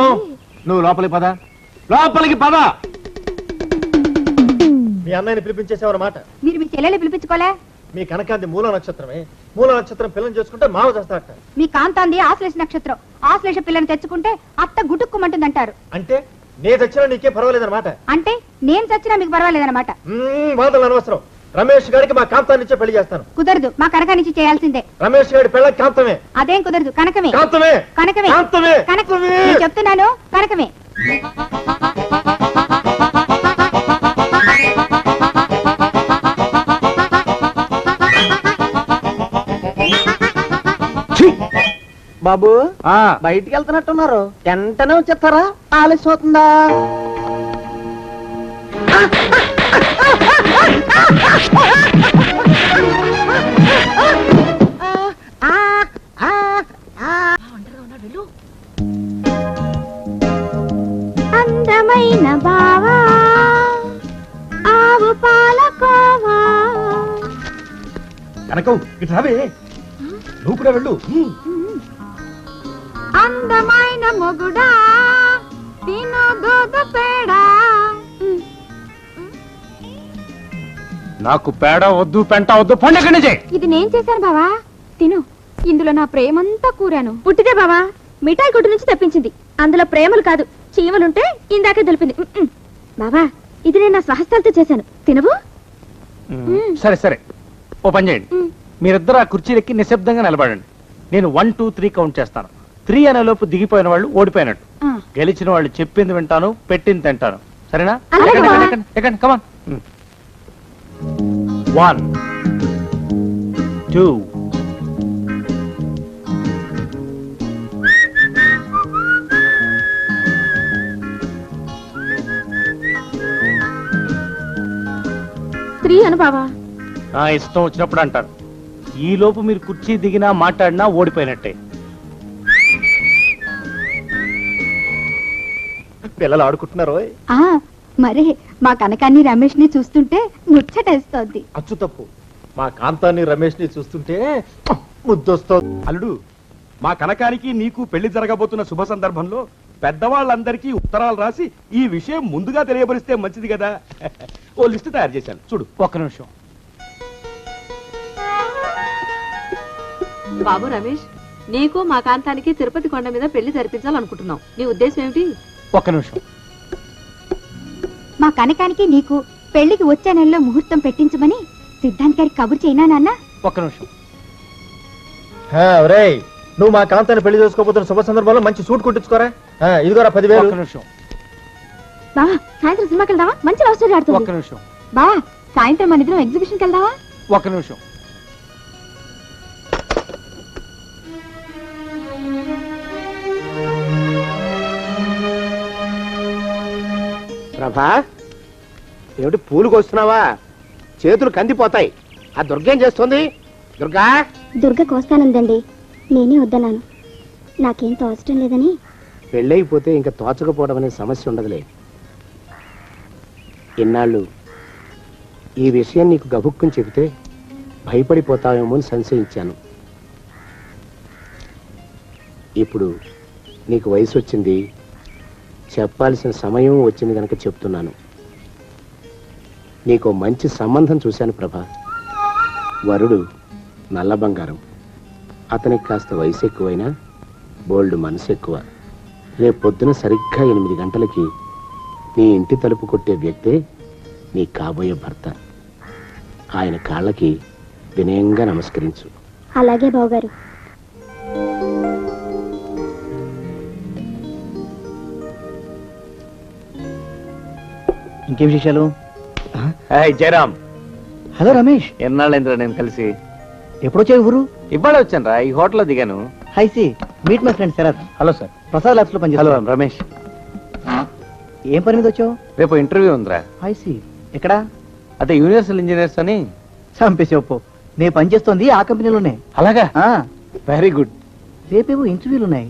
C: నువ్వు లోపలికి పద.
B: లోపలికి పద.
C: మీ అన్నయ్యని పిలిపించేసావన్నమాట.
E: మీరు మీ చెల్లెలు పిలిపించుకోలే?
C: మీ కనకాంతి మూల నక్షత్రమే. మూల నక్షత్రం పిల్లని చేసుకుంటే మావ చేస్తాడట.
E: మీ కాంతాంది ఆశ్లేష నక్షత్రం. ఆశ్లేష పిల్లని తెచ్చుకుంటే అత్త గుటుక్కుమంటుందంటారు.
C: అంటే నే చచ్చినా నీకే పర్వాలేదన్నమాట.
E: అంటే నేను చచ్చినా మీకు పర్వాలేదన్నమాట.
C: వాదనలు అనవసరం. రమేష్ గారికి మా కాంతాన్ని ఇచ్చే పెళ్లి చేస్తాను.
E: కుదరదు, మా కనకానిచ్చి చేయాల్సిందే.
C: రమేష్ గారి పెళ్ళ కాంతమే.
E: అదేం కుదరదు, కనకమే.
C: కాంతమే.
E: కనకమే.
C: కాంతమే.
E: కనకమే. నేను చెప్తున్నాను, కనకమే.
C: బాబు, బయటికి వెళ్తున్నట్టున్నారు. వెంటనే వచ్చేస్తారా? ఆలస్యం అవుతుందా?
E: అందమైన బావా, ఆవు పాలకోవా.
B: కనకం, ఇటు రావే. నువ్వు కూడా వెళ్ళు.
E: అందమైన మొగుడా, తిను దూద పేడా.
B: నాకు పేడ వద్దు, పెంట వద్దు, పండుగ నుంచే.
E: ఇది నేను చేశాను బావా, తిను. ఇందులో నా ప్రేమంతా కూరాను. పుట్టిదే బావా, మిఠాయి కొట్టు నుంచి తెప్పించింది. అందులో ప్రేమలు కాదు, చీమలుంటే ఇందాకే తెలిపింది. బావా, ఇది నేను నా స్వహస్తాలతో చేశాను, తినవు?
B: సరే సరే, ఓ పని చేయండి. మీరిద్దరు ఆ కుర్చీలెక్కి నిశ్శబ్దంగా నిలబడండి. నేను 1, 2, 3 కౌంట్ చేస్తాను. 3 అనే లోపు దిగిపోయిన వాళ్ళు ఓడిపోయినట్టు. గెలిచిన వాళ్ళు చెప్పింది వింటాను, పెట్టింది తింటాను. సరేనా? ఎక్కండి, కమాన్. 1, 2.
E: స్త్రీ అను బావా.
B: ఇష్టం వచ్చినప్పుడు అంటారు. ఈ లోపు మీరు కుర్చీ దిగినా మాట్లాడినా ఓడిపోయినట్టే. పిల్లలు ఆడుకుంటున్నారు.
E: మరే మా కనకాన్ని రమేష్ ని చూస్తుంటే ముచ్చటేస్తోంది.
C: అచ్చు తప్పు, మా కాంతాన్ని రమేష్ ని చూస్తుంటే ముద్దొస్తోంది.
H: అల్లుడు, మా కనకానికి నీకు పెళ్లి జరగబోతున్న శుభ సందర్భంలో పెద్దవాళ్ళందరికీ ఉత్తరాలు రాసి ఈ విషయం ముందుగా తెలియబరిస్తే మంచిది కదా. ఓ లిస్టు తయారు చేశాను, చూడు.
B: ఒక్క నిమిషం.
M: బాబు రమేష్, నీకు మా కాంతానికి తిరుపతి కొండ మీద పెళ్లి జరిపించాలనుకుంటున్నాం. నీ ఉద్దేశం ఏమిటి?
B: ఒక్క నిమిషం.
E: మా కనకానికి నీకు పెళ్లికి వచ్చే నెలలో ముహూర్తం పెట్టించమని సిద్ధాంత్ గారికి కబురు చేయనా నాన్న?
B: ఒక్క నిమిషం.
C: ఒరేయ్, నువ్వు మా కాంతాన్ని పెళ్లి చేసుకోబోతున్న శుభ సందర్భంలో మంచి సూట్ కుట్టించుకోరా. ఇదిగోరా 10,000.
B: ఒక్క నిమిషం.
E: బావా, సాయంత్రం సినిమాకి వెళ్దావా? మంచి లవ్ స్టోరీ ఆడుతుంది.
B: ఒక్క నిమిషం.
E: బావా, సాయంత్రం మన ఇద్దరం ఎగ్జిబిషన్కి వెళ్దావా?
B: ఒక్క నిమిషం.
H: ప్రభా, ఏమిటి పూలు కోస్తున్నావా? చేతులు కందిపోతాయి. ఆ దుర్గేం చేస్తుంది? దుర్గా,
E: దుర్గ కోస్తానందండి, నేనే వద్దన్నాను. నాకేం తోచడం లేదని.
H: పెళ్ళైపోతే ఇంకా తోచకపోవడం అనే సమస్య ఉండదులే. ఇన్నాళ్ళు ఈ విషయం నీకు గబుక్కుని చెబితే భయపడిపోతావేమో అని సంశయించాను. ఇప్పుడు నీకు వయసు వచ్చింది, చెప్పాల్సిన సమయం వచ్చింది కనుక చెప్తున్నాను. నీకు మంచి సంబంధం చూశాను ప్రభా. వరుడు నల్ల బంగారం. అతనికి కాస్త వయసు ఎక్కువైనా బోల్డ్ మనసు ఎక్కువ. రేపు పొద్దున సరిగ్గా 8 గంటలకి నీ ఇంటి తలుపు కొట్టే వ్యక్తే నీ కాబోయే భర్త. ఆయన కాళ్ళకి వినయంగా నమస్కరించు.
E: అలాగే బావగారు.
C: ఇంకేం విశేషాలు?
B: జయరామ్.
C: హలో రమేష్.
B: ఎన్నాళ్ళైందిరా నేను కలిసి?
C: ఎప్పుడొచ్చావు ఊరు?
B: ఇవాళ వచ్చాను రా, ఈ హోటల్లో దిగాను.
C: Hi see meet my friend Sharath.
B: Hello sir.
C: Prasad labs లో
B: హలో
C: పనిచేస్తాను.
B: రమేష్.
C: ఏం పని మీద వచ్చావు?
B: రేపు ఇంటర్వ్యూ ఉందిరా.
C: హై సి ఎక్కడా?
B: అదే యూనివర్సల్ ఇంజనీర్స్ అని.
C: చంపేసి ఒప్పు, నేను పనిచేస్తోంది ఆ కంపెనీలోనే.
B: అలాగా? Very good.
C: రేపేవో ఇంటర్వ్యూలు ఉన్నాయి.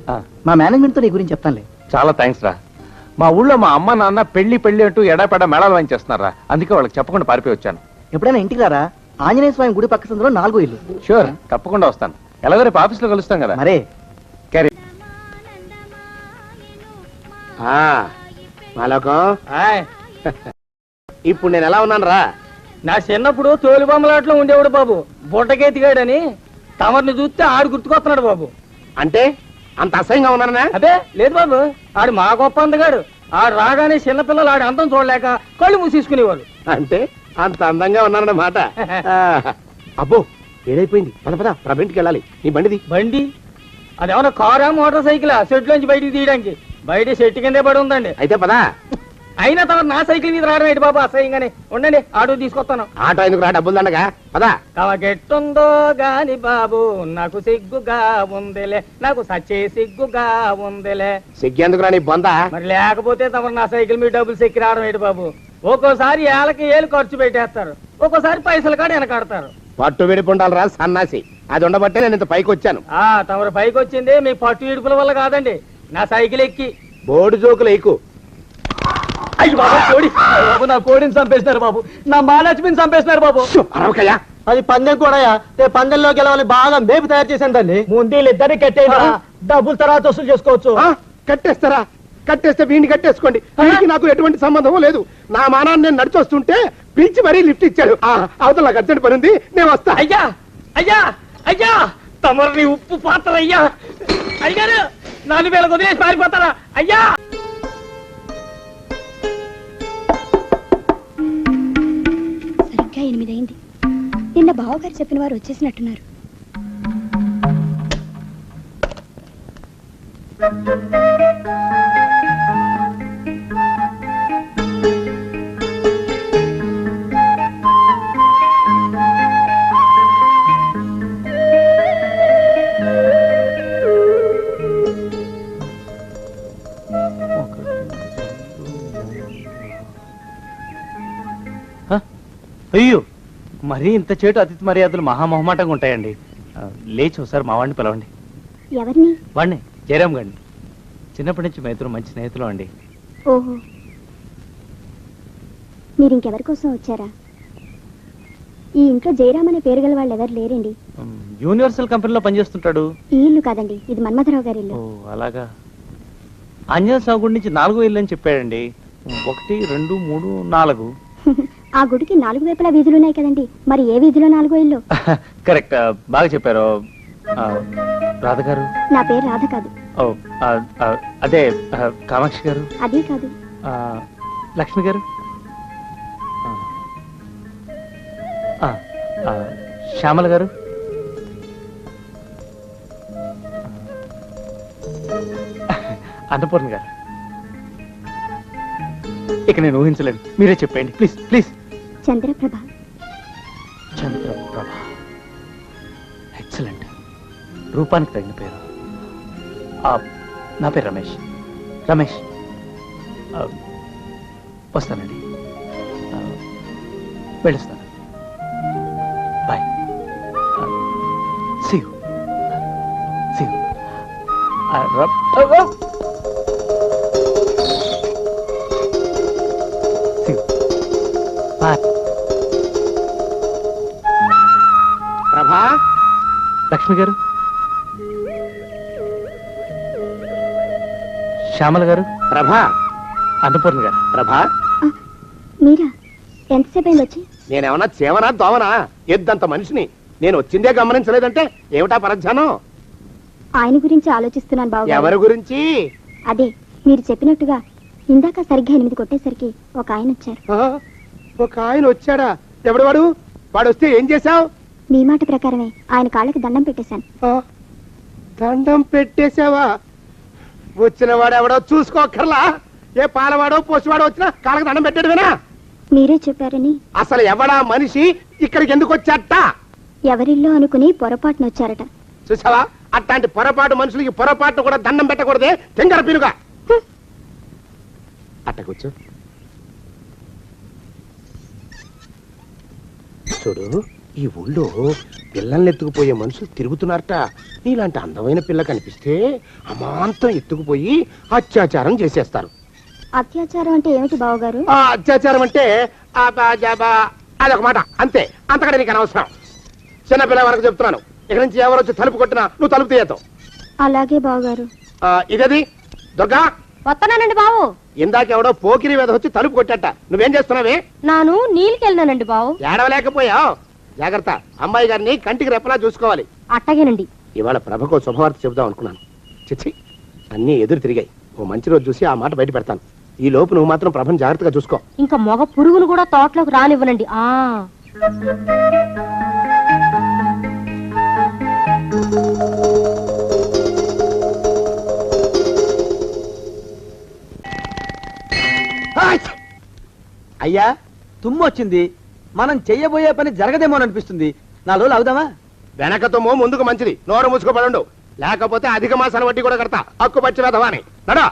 C: మా మేనేజ్మెంట్ తో నీ గురించి చెప్తానులే.
B: చాలా థ్యాంక్స్ రా. మా ఊళ్ళో మా అమ్మ నాన్న పెళ్లి పెళ్లి అంటూ ఎడాపెడా మేళాలు వాయించేస్తున్నారా, అందుకే వాళ్ళకి చెప్పకుండా పారిపోయి వచ్చాను.
C: ఎప్పుడైనా ఇంటికి రారా? ఆంజనేయ స్వామి గుడి పక్క సందులో 4వ ఇల్లు.
B: షూర్, తప్పకుండా వస్తాను. ఎలాగో రేపు ఆఫీస్లో కలుస్తాం కదా.
C: మరే
B: క్యారీ.
H: మాలోకం, ఇప్పుడు నేను ఎలా ఉన్నాను రా?
F: నా చిన్నప్పుడు తోలు బొమ్మలాట్లో ఉండేవాడు బాబు, బుట్టకెత్తిగాడని. తమరిని చూస్తే ఆడు గుర్తుకొస్తున్నాడు బాబు.
H: అంటే అంత అసహ్యంగా ఉన్నానా?
F: అదే లేదు బాబు, ఆడు మా గొప్ప అందగాడు. ఆడు రాగానే చిన్నపిల్లలు ఆడి అందం చూడలేక కళ్ళు మూసేసుకునేవాడు.
H: అంటే అంత అందంగా ఉన్నానన్నమాట. అబ్బో, ఏడైపోయింది. పద పద, ప్రభింటికి వెళ్ళాలి. నీ బండిది.
F: బండి? అదేమన్నా కారా మోటార్ సైకిలా సెట్లోంచి బయటికి తీయడానికి? బయట చెట్టు కిందే పడి ఉందండి.
H: అయితే పదా.
F: అయినా తమ నా సైకిల్ మీద రావడం ఏంటి బాబు అసహ్యంగానే. ఉండండి, ఆటో తీసుకొస్తాను.
H: ఆటో ఎందుకు రా, డబ్బులు దండగా. పదా.
F: కవకెట్టుందో గాని బాబు నాకు సిగ్గుగా ఉందిలే, నాకు సచ్చే సిగ్గుగా ఉందిలే.
H: సిగ్గెందుకు రా నీ బొంద?
F: మరి లేకపోతే తమ నా సైకిల్ మీద డబ్బులు సెక్కి రావడం ఏంటి బాబు? ఒక్కోసారి ఏళ్ళకి ఏళ్ళు ఖర్చు పెట్టేస్తారు, ఒక్కోసారి పైసలు కాడ వెనకాడతారు.
H: పట్టు విడిపుండాలి రా సన్నాసి. అది ఉండబట్టే నేను ఇంత పైకి వచ్చాను.
F: తమరు పైకి వచ్చింది మీ పట్టు ఇడుపుల వల్ల కాదండి, నా సైకిల్ ఎక్కి.
H: బోర్డు జోకులు ఎక్కువ.
F: అయ్యి బాబు, కోడి బాబు, నా కోడిని చంపేసినారు బాబు, నా మహాలక్ష్మిని చంపేసినారు బాబు.
H: అరవకయ్యా.
C: అది పందెం కూడా. పందెంలో గెలవాలి బాగా మేపు తయారు చేశాను దాన్ని.
F: ముందు ఇద్దరిని కట్టేనా, డబ్బులు తర్వాత వసూలు చేసుకోవచ్చు.
H: కట్టేస్తారా? కట్టేస్తే వీడిని కట్టేసుకోండి. వీడికి నాకు ఎటువంటి సంబంధం లేదు. నా మానాన్ని నేను నడిచొస్తుంటే పిలిచి మరీ లిఫ్ట్ ఇచ్చాడు. అవతల నాకు అర్జెంట్ పని ఉంది, నేను వస్తా.
F: అయ్యా అయ్యా అయ్యా, తమరిని ఉప్పు పాత్ర అయ్యా. అయ్యారు 4,000 వదిలేసి పారిపోతారా? అయ్యా
E: 8 అయింది. నిన్న బావగారు చెప్పిన వారు వచ్చేసినట్టున్నారు.
B: అయ్యో, మరీ ఇంత చేటు అతిథి మర్యాదలు మహామహమాటంగా ఉంటాయండి. లేచి ఒకసారి మా వాడిని పిలవండి.
E: ఎవరిని?
B: వాడిని, జయరామ్ గారిని. చిన్నప్పటి నుంచి మా ఇద్దరు మంచి స్నేహితులు అండి.
E: ఓహో, మీరు ఇంకెవరి కోసం వచ్చారా? ఈ ఇంట్లో జయరామ్ అనే పేరు గల వాళ్ళు ఎవరు లేరండి.
B: యూనివర్సల్ కంపెనీలో పనిచేస్తుంటాడు.
E: ఈ ఇల్లు కాదండి, ఇది మన్మథరావు గారి ఇల్లు.
B: ఓ అలాగా. ఆంజనేయ స్వామి గుడి నుంచి 4 ఇల్లు అని చెప్పాడండి. 1, 2, 3, 4.
E: ఆ గుడికి 4 వైపులా వీధులు ఉన్నాయి కదండి, మరి ఏ వీధిలో 4వ ఇల్లు?
B: కరెక్ట్, బాగా చెప్పారు. రాధ గారు?
E: నా పేరు రాధ కాదు.
B: ఓ అదే కామాక్షి గారు?
E: అదే కాదు.
B: లక్ష్మి గారు? శ్యామల గారు? అన్నపూర్ణ గారు? ఇక నేను ఊహించలేదు, మీరే చెప్పండి please please.
E: Chandraprabha.
B: Chandraprabha, excellent, రూపానికి తగిన పేరు. నా పేరు రమేష్. రమేష్, వస్తానండి, వెళ్ళొస్తాను. Bye. See you. See you. See you. Bye.
H: ప్రభా.
B: లక్ష్మి గారు? శ్యామల గారు?
H: ప్రభా.
B: అన్నపూర్ణ గారు?
H: ప్రభా,
E: మీరా? ఎంతసేపు అయింది వచ్చి?
H: నేనేమన్నా చేవనా దోవనా? ఎద్దంత మనిషిని. నేను వచ్చిందే గమనించలేదంటే ఏమిటా పరధ్యానం?
E: ఆయన గురించి ఆలోచిస్తున్నాను బాబు.
H: ఎవరి గురించి?
E: అదే మీరు చెప్పినట్టుగా ఇందాక సరిగ్గా 8 కొట్టేసరికి ఒక ఆయన వచ్చారు.
H: ఒక ఆయన వచ్చాడా? ఎవడు వాడు? వాడు వస్తే ఏం చేశావు?
E: మీ మాట ప్రకారమే ఆయన కాళ్ళకి దండం పెట్టేశాను.
H: దండం పెట్టేశావా? వచ్చిన వాడు ఎవడో చూసుకోకర్లా? ఏ పాలవాడో పోసివాడో వచ్చినా కాళ్ళకి దండం పెట్టాడువేనా?
E: మీరే చెప్పారని.
H: అసలు ఎవడా మనిషి? ఇక్కడికి ఎందుకు వచ్చాట?
E: ఎవరిల్లో అనుకుని పొరపాటున వచ్చారట.
H: చూసావా, అట్లాంటి పొరపాటు మనుషులకి పొరపాటు కూడా దండం పెట్టకూడదే, తెంగర పిరుగా. అట్టకొచ్చు చూడు, ఈ ఊళ్ళో పిల్లల్ని ఎత్తుకుపోయే మనుషులు తిరుగుతున్నారట. నీలాంటి అందమైన పిల్ల కనిపిస్తే అమాంతం ఎత్తుకుపోయి అత్యాచారం చేసేస్తారు.
E: అత్యాచారం అంటే ఏమిటి బావగారు?
H: అత్యాచారం అంటే అదొక మాట అంతే, అంతకంటే నీకు అనవసరం. చిన్నపిల్ల వరకు చెప్తున్నాను. ఇక్కడ నుంచి ఎవరు వచ్చి తలుపు కొట్టినా నువ్వు తలుపు తీయతావు.
E: అలాగే బావగారు.
H: ఇదది దుర్గా.
D: వస్తున్నానండి బావు.
H: ఇందాకెవడో పోకిరి మీద వచ్చి తలుపు కొట్టట. నువ్వేం చేస్తున్నావే?
D: నాను నీళ్ళకెళ్ళినానండి బావు.
H: ఏడవలేకపోయావు. జాగ్రత్త, అమ్మాయి గారిని కంటికి రెప్పలా చూసుకోవాలి.
D: అట్టగేనండి.
H: ఇవాళ ప్రభకో శుభవార్త చెబుదాం అనుకున్నాను. చిచ్చి, అన్నీ ఎదురు తిరిగాయి. ఓ మంచి రోజు చూసి ఆ మాట బయట పెడతాను. ఈ లోపు నువ్వు మాత్రం ప్రభను జాగ్రత్తగా చూసుకో.
D: ఇంకా మగ పురుగును కూడా తోటలోకి రానివ్వనండి.
C: అయ్యా, తుమ్ము వచ్చింది. మనం చెయ్యబోయే పని జరగదేమో అనిపిస్తుంది. 4 రోజులు అవుదామా?
H: వెనక తుమ్ము ముందుకు మంచిది. నోరు మూసుకోబడండు, లేకపోతే అధిక మాసాల వడ్డీ కూడా కడతా. హక్కు పచ్చి వెధవాని నడా.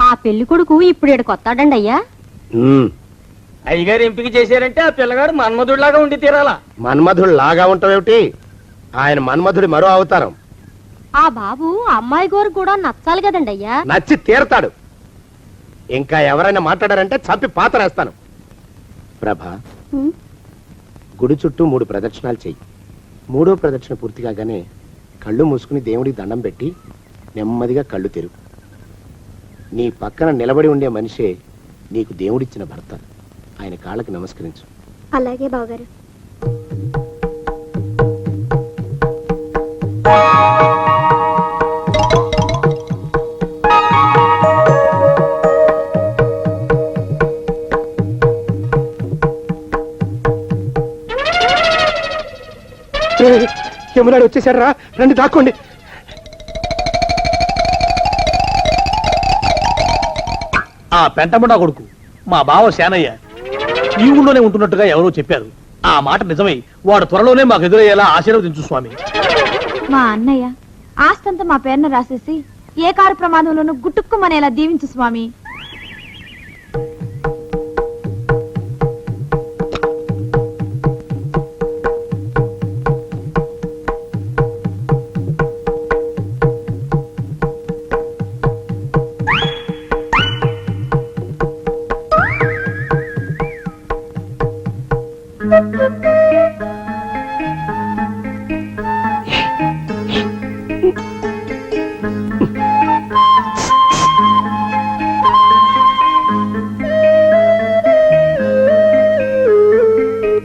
D: ఆ పెళ్లి కొడుకు ఇప్పుడు ఇక్కడికి వస్తాడండి అయ్యా.
F: అయ్యగారు ఎంపిక చేశారంటే ఆ పిల్లగాడు మన్మధుడిలాగా ఉండి తీరాలా.
H: మన్మధుడు లాగా ఉంటావేమిటి? ఆయన మన్మధుడి మరో అవతారం.
D: ఆ బాబు అమ్మాయి గారు కూడా నచ్చాలి కదండి అయ్యా.
H: నచ్చి తీరతాడు. ఇంకా ఎవరైనా మాట్లాడారంటే చంపి పాతరేస్తాను. ప్రభా, గుడి చుట్టూ 3 ప్రదక్షిణాలు చెయ్యి. 3వ ప్రదక్షిణ పూర్తి కాగానే కళ్ళు మూసుకుని దేవుడికి దండం పెట్టి నెమ్మదిగా కళ్ళు తెరుగు. నీ పక్కన నిలబడి ఉండే మనిషే నీకు దేవుడిచ్చిన భర్త. ఆయన కాళ్ళకి నమస్కరించు.
E: అలాగే బావగారు.
H: యమునాడు వచ్చేసాడు రా, రండి దాక్కోండి.
B: ఆ పెంటముడా కొడుకు మా బావ శానయ్య ఈ ఊళ్ళోనే ఉంటున్నట్టుగా ఎవరో చెప్పారు. ఆ మాట నిజమై వాడు త్వరలోనే మాకు ఎదురయ్యేలా ఆశీర్వదించు స్వామి.
E: మా అన్నయ్య ఆస్తంతా మా పేరున రాసేసి ఏ కారు ప్రమాదంలోనూ గుట్టుక్కుమనేలా దీవించు స్వామి.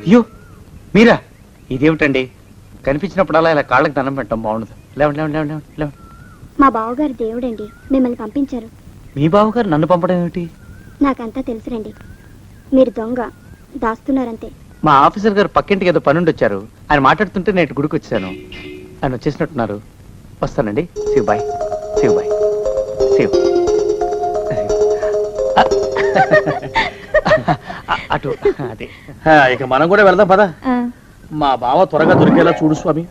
N: అయ్యో మీరా, ఇదేమిటండి? కనిపించినప్పుడల్లా ఇలా కాళ్ళకి దండం పెట్టడం బాగుండదు. లేవండి లేవండి లేవండి లేవండి.
O: మా బావగారు దేవుడండి, మిమ్మల్ని పంపించారు.
N: మీ బావగారు నన్ను పంపడం ఏమిటి?
O: నాకంతా తెలుసురండి. మీరు దొంగ దాస్తున్నారంతే.
N: మా ఆఫీసర్ గారు పక్కింటికి ఏదో పనుండి వచ్చారు. ఆయన మాట్లాడుతుంటే నేను గుడికి వచ్చాను. ఆయన వచ్చేసినట్టున్నారు. వస్తానండి. Shiv bye, Shiv bye, Shiv. అటు అదే.
B: ఇక మనం కూడా వెళ్దాం పద. మా బావ త్వరగా దొరికేలా చూడు స్వామి.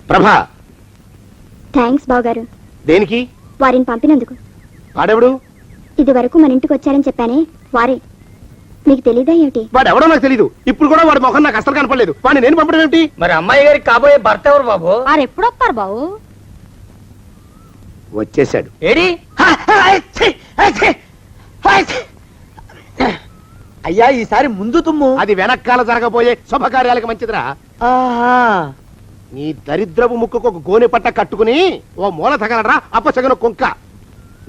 H: ప్రభా,
O: థ్యాంక్స్ బావగారు.
H: దేనికి?
O: వారిని పంపినందుకు.
H: వాడెవడు?
O: ఇది వరకు మన ఇంటికి వచ్చారని చెప్పానే వారే. మీకు తెలీదా ఏమిటి?
H: వాడెవడో నాకు తెలీదు. ఇప్పుడు కూడా వాడి మొహం నాకు అసలు కనపడలేదు. వాడిని నేను పంపడం ఏమిటి?
F: మరి అమ్మాయి గారికి కాబోయే భర్త ఎవరు బాబు?
D: వారు ఎప్పుడు వస్తారు బాబు?
H: వచ్చేసాడు.
F: ఏడి?
C: అయ్యా, ఈసారి ముందు తుమ్ము.
H: అది వెనకాల జరగబోయే శుభకార్యాలకు మంచిదిరా. నీ దరిద్రపు ముక్కుకు ఒక గోనె పట్ట కట్టుకుని ఓ మూల తగలరా అప్పసగన కుంక.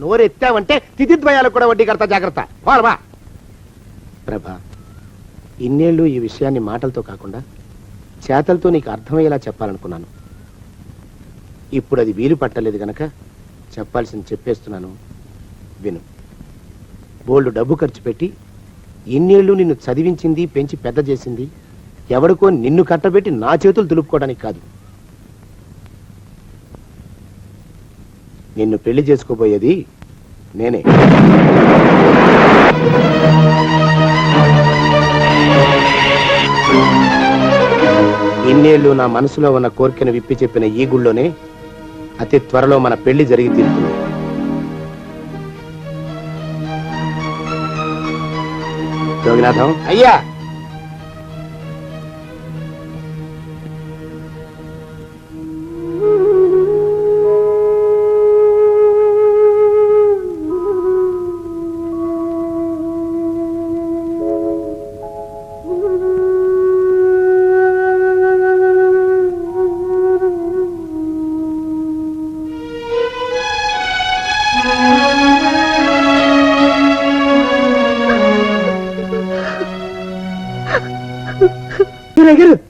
H: నోరెత్తావంటే తిథిద్వయాలకు కూడా వడ్డీ కడతా, జాగ్రత్త. పోరమా ప్రభా, ఇన్నేళ్ళు ఈ విషయాన్ని మాటలతో కాకుండా చేతలతో నీకు అర్థమయ్యేలా చెప్పాలనుకున్నాను. ఇప్పుడు అది వీలు పట్టలేదు గనక చెప్పాల్సింది చెప్పేస్తున్నాను, విను. బోల్డు డబ్బు ఖర్చు పెట్టి ఇన్నేళ్ళు నిన్ను చదివించింది, పెంచి పెద్ద చేసింది ఎవడికో నిన్ను కట్టబెట్టి నా చేతులు దులుపుకోవడానికి కాదు. నిన్ను పెళ్లి చేసుకోబోయేది నేనే. ఇన్నేళ్ళు నా మనసులో ఉన్న కోరికను విప్పి చెప్పిన ఈ గుళ్ళోనే అతి త్వరలో మన పెళ్లి జరిగి తీరుతుంది. యోగినాథం అయ్యా,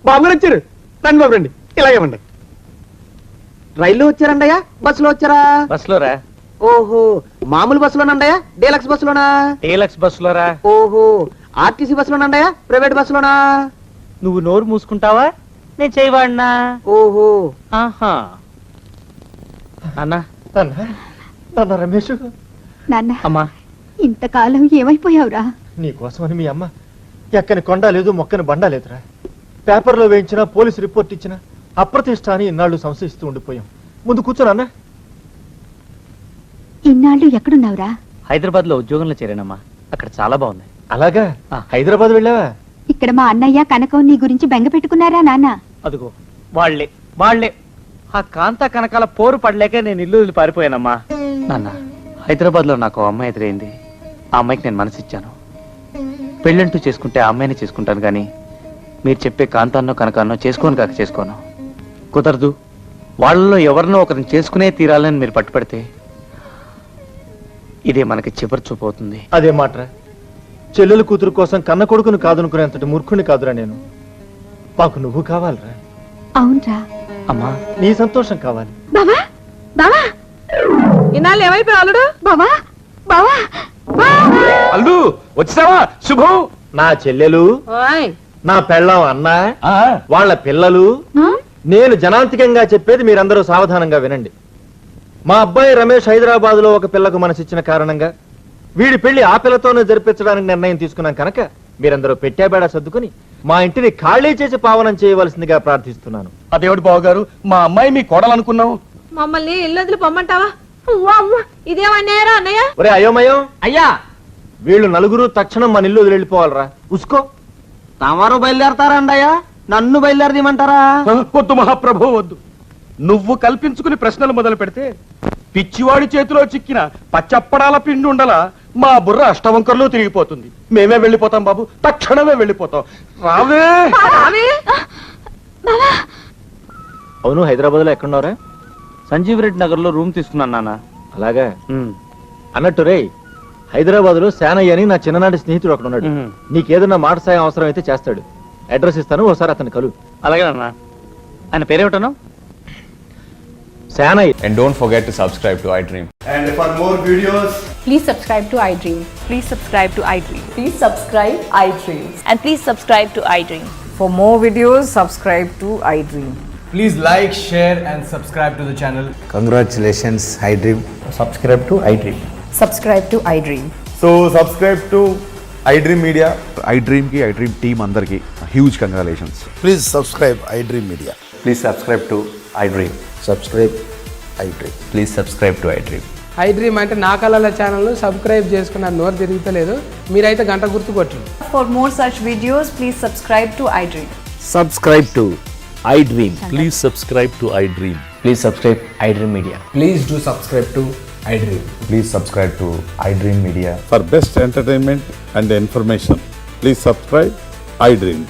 C: బాబు గారు వచ్చారు. రండి బాబు రండి. ఇలాగే ఉండండి. రైల్లో వచ్చారండయ్యా, బస్సులో వచ్చారా?
N: బస్సులో రా.
C: ఓహో, మామూలు బస్సులోనండయా, డీలక్స్ బస్సులోనా?
N: డీలక్స్ బస్సులో రా.
C: ఓహో, ఆర్టీసీ బస్సులోనండయా, ప్రైవేట్ బస్సులోనా?
N: నువ్వు నోరు మూసుకుంటావా, నేను చేయవాడినా?
C: ఓహో,
N: ఆహా. అన్నా
C: నాన్న రమేష్.
E: నాన్న,
N: అమ్మా,
E: ఇంతకాలం ఏమైపోయావురా?
C: నీకోసమని మీ అమ్మ ఎక్కని కొండ లేదు, మొక్కని బండ లేదురా. పేపర్లో వేయించిన, పోలీసు రిపోర్ట్ ఇచ్చిన, అప్రతిష్ట అని ఇన్నాళ్ళు సంశయిస్తూ ఉండిపోయాం. ముందు కూర్చోనన్నా.
E: ఇన్నాళ్ళు ఎక్కడున్నావురా?
N: హైదరాబాద్ లో ఉద్యోగంలో చేరానమ్మా. అక్కడ చాలా బాగుంది.
C: అలాగా, హైదరాబాద్ వెళ్ళావా?
E: ఇక్కడ మా అన్నయ్య కనకం నీ గురించి బెంగ పెట్టుకున్నారా నాన్న?
N: అదిగో వాళ్లే ఆ కాంత కనకాల పోరు పడలేక నేను ఇల్లు వదిలి పారిపోయానమ్మా. నాన్న, హైదరాబాద్ లో నాకు అమ్మాయి ఎదురైంది. ఆ అమ్మాయికి నేను మనసిచ్చాను. పెళ్ళంటూ చేసుకుంటే ఆ అమ్మాయిని చేసుకుంటాను, కానీ మీరు చెప్పే కాంతాన్నో కనకాన్నో చేసుకోను కాక చేసుకోను. కుదరదు. వాళ్ళలో ఎవరినో ఒకరిని చేసుకునే తీరాలని మీరు పట్టుపడితే ఇదే మనకి చివరి చూపు అవుతుంది.
C: అదే మాట్రా, చెల్లెలు కూతురు కోసం కన్న కొడుకును కాదనుకునేంతటి మూర్ఖుని కాదురా నేను. మాకు నువ్వు కావాలిరా.
E: అవునరా.
N: అమ్మా
C: నీ సంతోషం కావాలి.
E: బావా బావా
M: ఇన్నాళ్ళు ఏమైపోయి అల్లుడు?
E: బావా బావా
H: అల్లు వచ్చావా? శుభం.
C: నా చెల్లెలు,
M: ఓయ్
C: నా పెళ్ళాం అన్న, వాళ్ళ పిల్లలు. నేను జనాంతికంగా చెప్పేది మీరందరూ సావధానంగా వినండి. మా అబ్బాయి రమేష్ హైదరాబాద్ లో ఒక పిల్లకు మనసిచ్చిన కారణంగా వీడి పెళ్లి ఆ పిల్లతోనే జరిపించడానికి నిర్ణయం తీసుకున్నాం కనుక మీరందరూ పెట్టాబేడా సర్దుకుని మా ఇంటిని ఖాళీ చేసి పావనం చేయవలసిందిగా ప్రార్థిస్తున్నాను.
H: అదేవిడు బావగారు, మా అమ్మాయి మీ కోడలనుకున్నాం.
M: మమ్మల్ని ఇల్లు వదిలి పొమ్మంటావా? ఇదేమన్నారా అన్నయ్య?
C: ఒరే అయోమయం,
N: అయ్యా
C: వీళ్ళు నలుగురు తక్షణం మన ఇల్లు వదిలి వెళ్ళిపోవాలరా. ఉసుకో.
I: తమరు బయలుదేరతారండి అయ్యా, నన్ను బయలుదేరదీమంటారా?
H: వద్దు మహాప్రభు వద్దు. నువ్వు కల్పించుకుని ప్రశ్నలు మొదలు పెడితే పిచ్చివాడి చేతిలో చిక్కిన పచ్చప్పడాల పిండి ఉండలా మా బుర్ర అష్టవంకర్లో తిరిగిపోతుంది. మేమే వెళ్ళిపోతాం బాబు, తక్షణమే వెళ్ళిపోతాం. రావే.
C: అవును, హైదరాబాద్ లో ఎక్కడున్నారా?
N: సంజీవ్ రెడ్డి నగర్ లో రూమ్ తీసుకున్నాను నాన్న.
C: అలాగా. అన్నట్టు రే, హైదరాబాద్ లో శానయ్య అని నా చిన్ననాటి స్నేహితుడు అక్కడ ఉన్నాడు. నీకేదన్నా మాట సాయం అవసరం అయితే చేస్తాడు. అడ్రస్ ఇస్తాను, ఒకసారి అతను కలు.
N: అలాగే నాన్న. ఆయన పేరేమిటను?
C: Shanayya.
P: And don't forget to subscribe to iDream.
Q: And for more videos,
R: please subscribe to iDream.
M: Please subscribe to iDream.
R: Please subscribe iDream.
M: And please subscribe to iDream.
R: For more videos, subscribe to iDream.
Q: please like, share and subscribe to the channel.
S: Congratulations, iDream.
Q: Subscribe to iDream.
R: Subscribe to iDream.
Q: So subscribe to iDream Media.
S: iDream ki iDream team andarki huge congratulations.
Q: Please subscribe iDream Media.
S: Please subscribe to iDream.
Q: Subscribe iDream.
S: Please subscribe to iDream.
T: iDream అంటే నా కళల ఛానల్ సబ్స్క్రైబ్ చేసుకున్న నోరు తిరుగుతలేదు. మీరైతే గంట గుర్తు కొట్టండి.
R: For more such videos, please subscribe to iDream.
S: Subscribe to iDream. Please subscribe to iDream.
P: Please subscribe iDream Media.
Q: Please do subscribe to iDream.
S: Please subscribe to iDream Media.
U: For best entertainment and information, please subscribe iDream.